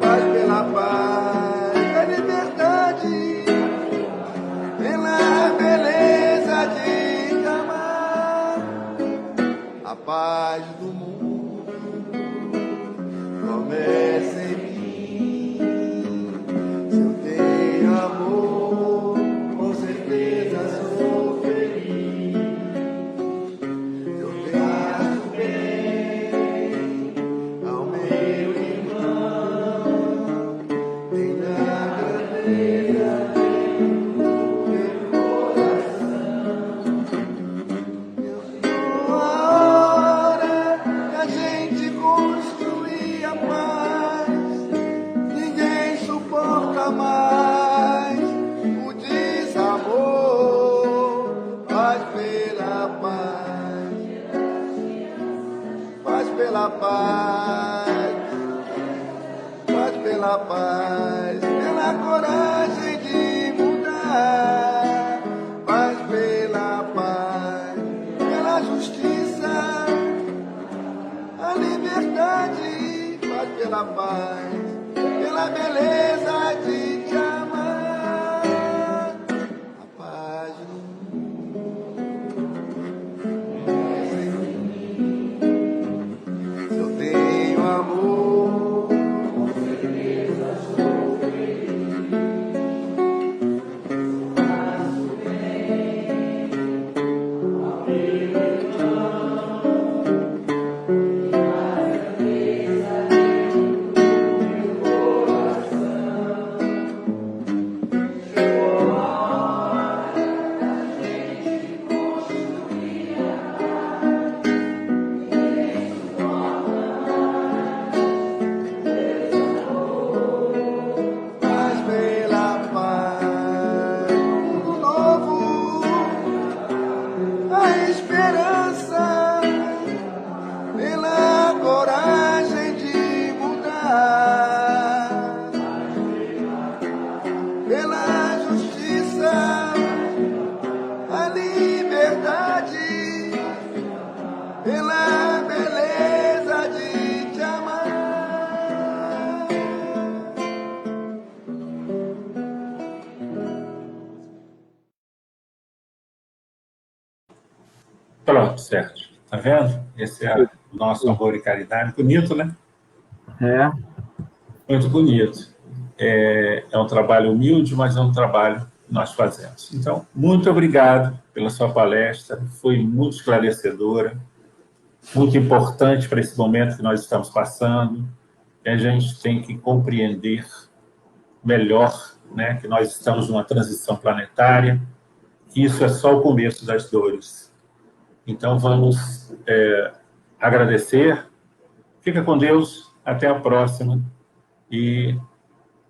paz pela paz, a liberdade, pela beleza de amar, a paz do mundo começa em mim. Se eu tenho amor, com certeza sou feliz. Eu faço bem ao meu irmão. Tenho a grandeza dentro do meu coração. Chegou a hora da gente construir a paz. Ninguém suporta mais o desamor. Paz pela paz, paz pela paz, paz pela paz, pela coragem de mudar. Paz pela paz, pela justiça, a liberdade. Paz pela paz, pela beleza de te amar, a paz do mundo. Se eu tenho amor, com certeza sou feliz. Faço bem ao meu irmão, a grandeza dentro do meu coração. Pronto, Sérgio. Tá vendo? Esse é o nosso amor e caridade. Bonito, né? É, Muito bonito. É um trabalho humilde, mas é um trabalho que nós fazemos. Então, muito obrigado pela sua palestra. Foi muito esclarecedora, muito importante para esse momento que nós estamos passando. A gente tem que compreender melhor, né, que nós estamos numa transição planetária, que isso é só o começo das dores. Então, vamos agradecer. Fica com Deus. Até a próxima. E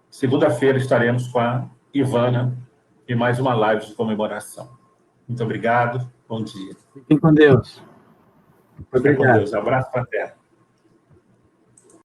segunda-feira estaremos com a Ivana e mais uma live de comemoração. Muito obrigado. Bom dia. fiquem com Deus. Fica com Obrigado. Deus. Abraço fraterno.